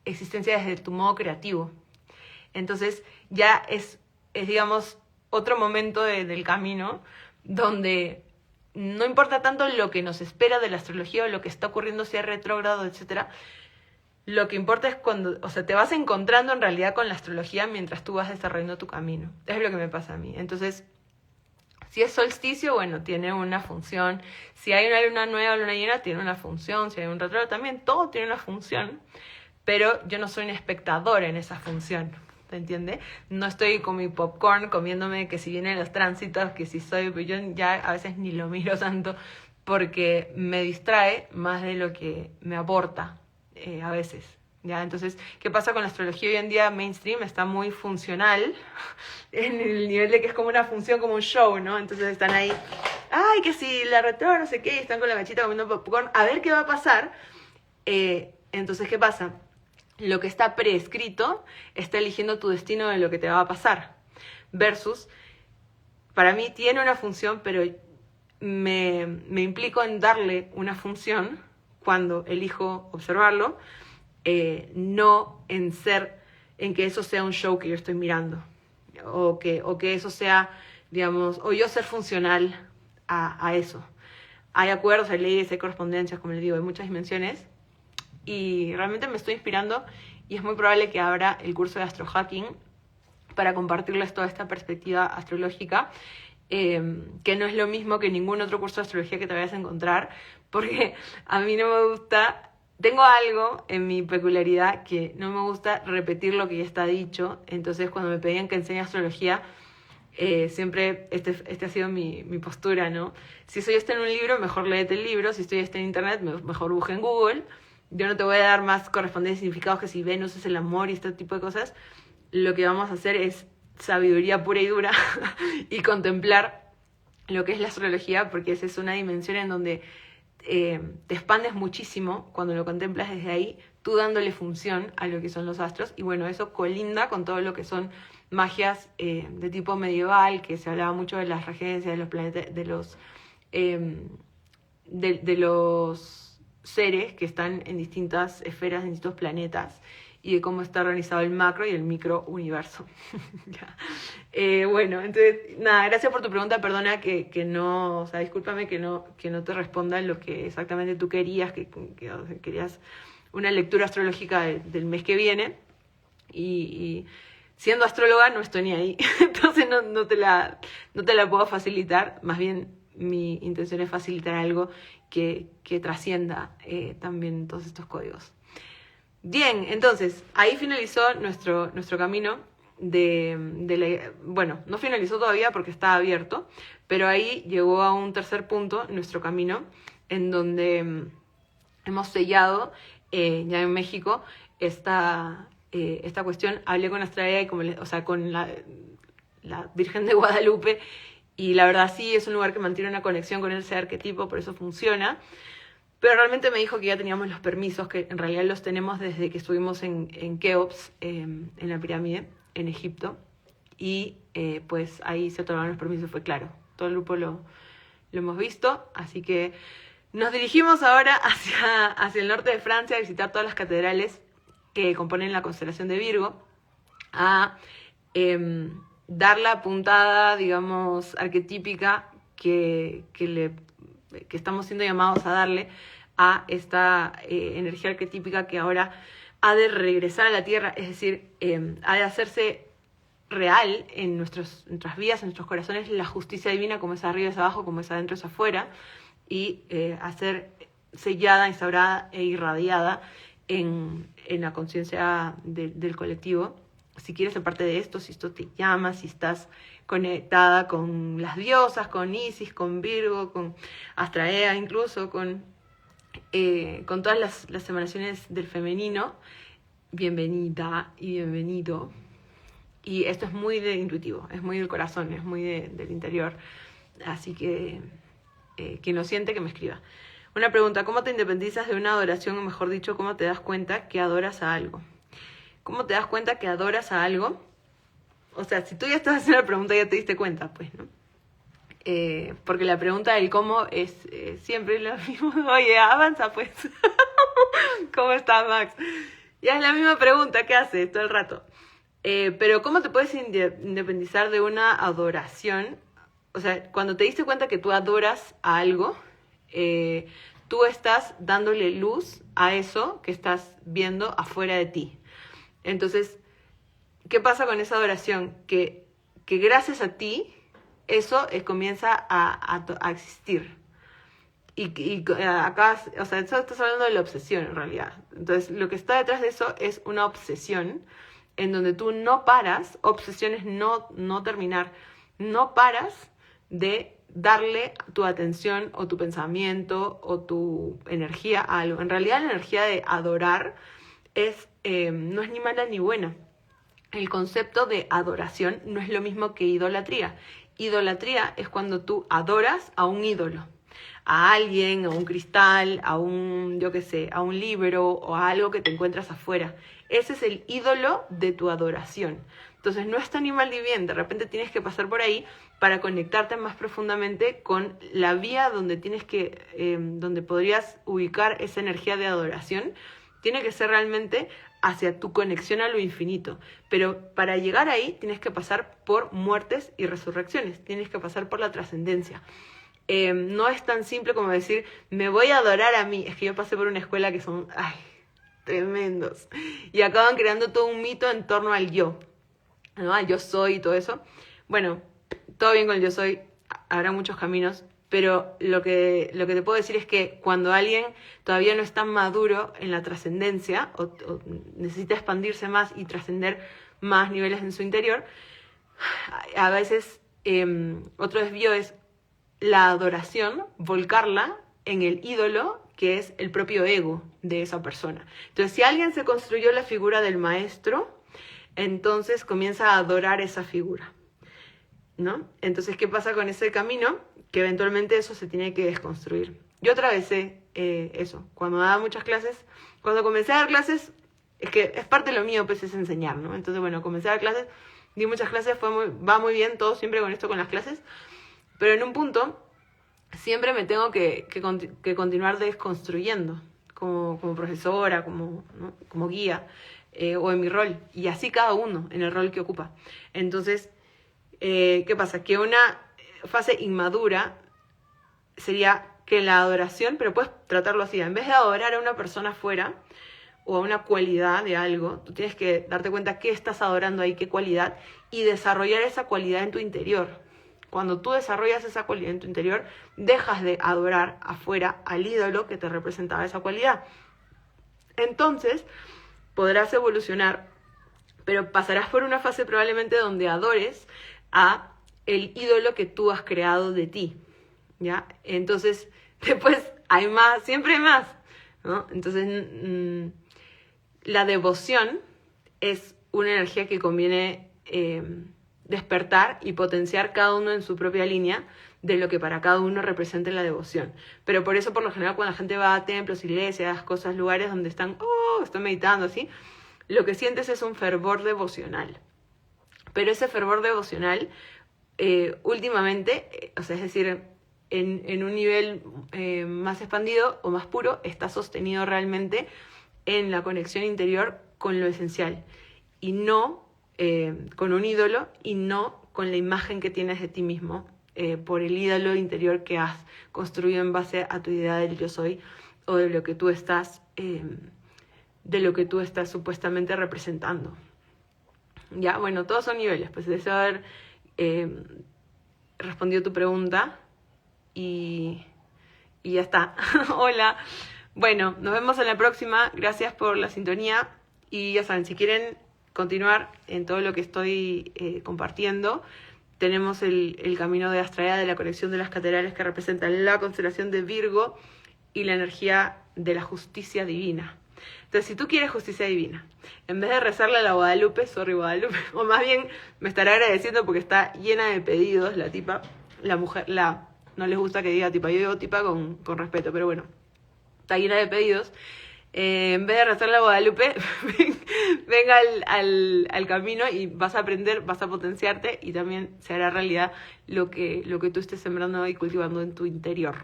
existencia desde tu modo creativo. Entonces ya es digamos, otro momento del camino donde no importa tanto lo que nos espera de la astrología o lo que está ocurriendo, si es retrógrado, etcétera. Lo que importa es cuando, o sea, te vas encontrando en realidad con la astrología mientras tú vas desarrollando tu camino. Es lo que me pasa a mí. Entonces, si es solsticio, bueno, tiene una función. Si hay una luna nueva o luna llena, tiene una función. Si hay un retrógrado también, todo tiene una función. Pero yo no soy un espectador en esa función. ¿Te entiende? No estoy con mi popcorn comiéndome que si vienen los tránsitos, que si soy... Yo ya a veces ni lo miro tanto porque me distrae más de lo que me aporta a veces. ¿Ya? Entonces, ¿qué pasa con la astrología hoy en día mainstream? Está muy funcional en el nivel de que es como una función, como un show, ¿no? Entonces están ahí, ay, que si la retro, no sé qué, y están con la gachita comiendo popcorn, a ver qué va a pasar. Entonces, ¿qué pasa? Lo que está preescrito está eligiendo tu destino de lo que te va a pasar. Versus, para mí tiene una función, pero me implico en darle una función cuando elijo observarlo, no en que eso sea un show que yo estoy mirando, o que eso sea, digamos, o yo ser funcional a eso. Hay acuerdos, hay leyes, hay correspondencias, como les digo, hay muchas dimensiones, y realmente me estoy inspirando y es muy probable que abra el curso de astrohacking para compartirles toda esta perspectiva astrológica, que no es lo mismo que ningún otro curso de astrología que te vayas a encontrar, porque a mí no me gusta, tengo algo en mi peculiaridad que no me gusta repetir lo que ya está dicho. Entonces cuando me pedían que enseñe astrología, siempre este ha sido mi postura, ¿no? Si eso ya está en un libro, mejor léete el libro. Si esto ya está en internet, mejor busca en Google. Yo no te voy a dar más correspondencias y significados que si Venus es el amor y este tipo de cosas. Lo que vamos a hacer es sabiduría pura y dura y contemplar lo que es la astrología, porque esa es una dimensión en donde te expandes muchísimo cuando lo contemplas desde ahí, tú dándole función a lo que son los astros. Y bueno, eso colinda con todo lo que son magias de tipo medieval, que se hablaba mucho de las regencias, de los planetas, de los seres que están en distintas esferas, en distintos planetas, y de cómo está organizado el macro y el micro universo. Bueno, entonces, nada, gracias por tu pregunta, perdona que no, o sea, discúlpame que no te responda lo que exactamente tú querías, que querías una lectura astrológica del mes que viene, y siendo astróloga no estoy ni ahí, entonces no te la puedo facilitar. Más bien mi intención es facilitar algo que trascienda también todos estos códigos. Bien, entonces, ahí finalizó nuestro camino bueno, no finalizó todavía porque está abierto, pero ahí llegó a un tercer punto nuestro camino, en donde hemos sellado ya en México esta cuestión. Hablé con Astraea y con la Virgen de Guadalupe, y la verdad sí es un lugar que mantiene una conexión con ese arquetipo, por eso funciona. Pero realmente me dijo que ya teníamos los permisos, que en realidad los tenemos desde que estuvimos en Keops, en la pirámide, en Egipto. Y pues ahí se otorgaron los permisos, fue claro. Todo el grupo lo hemos visto. Así que nos dirigimos ahora hacia el norte de Francia a visitar todas las catedrales que componen la constelación de Virgo, a dar la puntada, digamos, arquetípica que estamos siendo llamados a darle a esta energía arquetípica que ahora ha de regresar a la Tierra, es decir, ha de hacerse real en nuestras vidas, en nuestros corazones, la justicia divina, como es arriba es abajo, como es adentro es afuera, y a ser sellada, instaurada e irradiada en la conciencia del colectivo. Si quieres ser parte de esto, si esto te llama, si estás conectada con las diosas, con Isis, con Virgo, con Astraea, incluso con todas las emanaciones del femenino, bienvenida y bienvenido. Y esto es muy intuitivo, es muy del corazón, es muy del interior. Así que quien lo siente, que me escriba. Una pregunta, ¿cómo te independizas de una adoración? O mejor dicho, ¿cómo te das cuenta que adoras a algo? ¿Cómo te das cuenta que adoras a algo? O sea, si tú ya estás haciendo la pregunta, ya te diste cuenta, pues, ¿no? Porque la pregunta del cómo es siempre lo mismo. Oye, avanza, pues. ¿Cómo estás, Max? Ya es la misma pregunta que haces todo el rato. Pero ¿cómo te puedes independizar de una adoración? O sea, cuando te diste cuenta que tú adoras a algo, tú estás dándole luz a eso que estás viendo afuera de ti. Entonces, ¿qué pasa con esa adoración? Que gracias a ti, eso comienza a existir. Y acá, o sea, eso estás hablando de la obsesión en realidad. Entonces, lo que está detrás de eso es una obsesión en donde tú no paras, obsesión es no terminar, no paras de darle tu atención o tu pensamiento o tu energía a algo. En realidad la energía de adorar no es ni mala ni buena. El concepto de adoración no es lo mismo que idolatría. Idolatría es cuando tú adoras a un ídolo, a alguien, a un cristal, a un, yo qué sé, a un libro o a algo que te encuentras afuera. Ese es el ídolo de tu adoración. Entonces no está ni mal ni bien, de repente tienes que pasar por ahí para conectarte más profundamente con la vía donde donde podrías ubicar esa energía de adoración. Tiene que ser realmente hacia tu conexión a lo infinito. Pero para llegar ahí tienes que pasar por muertes y resurrecciones, tienes que pasar por la trascendencia. No es tan simple como decir, me voy a adorar a mí. Es que yo pasé por una escuela que son, tremendos. Y acaban creando todo un mito en torno al yo, ¿no? Al yo soy y todo eso. Bueno, todo bien con el yo soy, habrá muchos caminos, pero lo que te puedo decir es que cuando alguien todavía no está maduro en la trascendencia o necesita expandirse más y trascender más niveles en su interior, a veces otro desvío es la adoración, volcarla en el ídolo que es el propio ego de esa persona. Entonces, si alguien se construyó la figura del maestro, entonces comienza a adorar esa figura, ¿no? Entonces, ¿qué pasa con ese camino? Que eventualmente eso se tiene que desconstruir. Yo atravesé eso. Cuando daba muchas clases, cuando comencé a dar clases, es que es parte de lo mío, pues es enseñar, ¿no? Entonces, bueno, comencé a dar clases, di muchas clases, va muy bien todo siempre con esto, con las clases, pero en un punto siempre me tengo que continuar desconstruyendo como profesora, ¿no? Como guía, o en mi rol, y así cada uno en el rol que ocupa. Entonces, ¿qué pasa? Que una fase inmadura sería que la adoración, pero puedes tratarlo así, en vez de adorar a una persona afuera o a una cualidad de algo, tú tienes que darte cuenta qué estás adorando ahí, qué cualidad, y desarrollar esa cualidad en tu interior. Cuando tú desarrollas esa cualidad en tu interior, dejas de adorar afuera al ídolo que te representaba esa cualidad. Entonces, podrás evolucionar, pero pasarás por una fase probablemente donde adores a el ídolo que tú has creado de ti, ¿ya? Entonces, después hay más, siempre hay más, ¿no? Entonces, la devoción es una energía que conviene despertar y potenciar cada uno en su propia línea de lo que para cada uno representa la devoción. Pero por eso, por lo general, cuando la gente va a templos, iglesias, cosas, lugares donde están meditando así, lo que sientes es un fervor devocional. Pero ese fervor devocional, últimamente, o sea, es decir, en un nivel más expandido o más puro, está sostenido realmente en la conexión interior con lo esencial y no con un ídolo y no con la imagen que tienes de ti mismo por el ídolo interior que has construido en base a tu idea del yo soy o de lo que tú estás supuestamente representando. Ya, bueno, todos son niveles, pues deseo haber respondido tu pregunta y ya está. Hola. Bueno, nos vemos en la próxima. Gracias por la sintonía y ya saben, si quieren continuar en todo lo que estoy compartiendo, tenemos el camino de Astraea, de la conexión de las catedrales que representan la constelación de Virgo y la energía de la justicia divina. Entonces, si tú quieres justicia divina, en vez de rezarle a la Guadalupe, sorry Guadalupe, o más bien me estará agradeciendo porque está llena de pedidos la tipa, la mujer, no les gusta que diga tipa, yo digo tipa con respeto, pero bueno, está llena de pedidos. En vez de rezarle a Guadalupe, venga al camino y vas a aprender, vas a potenciarte y también se hará realidad lo que tú estés sembrando y cultivando en tu interior.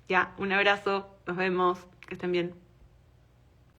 Ya, un abrazo, nos vemos, que estén bien.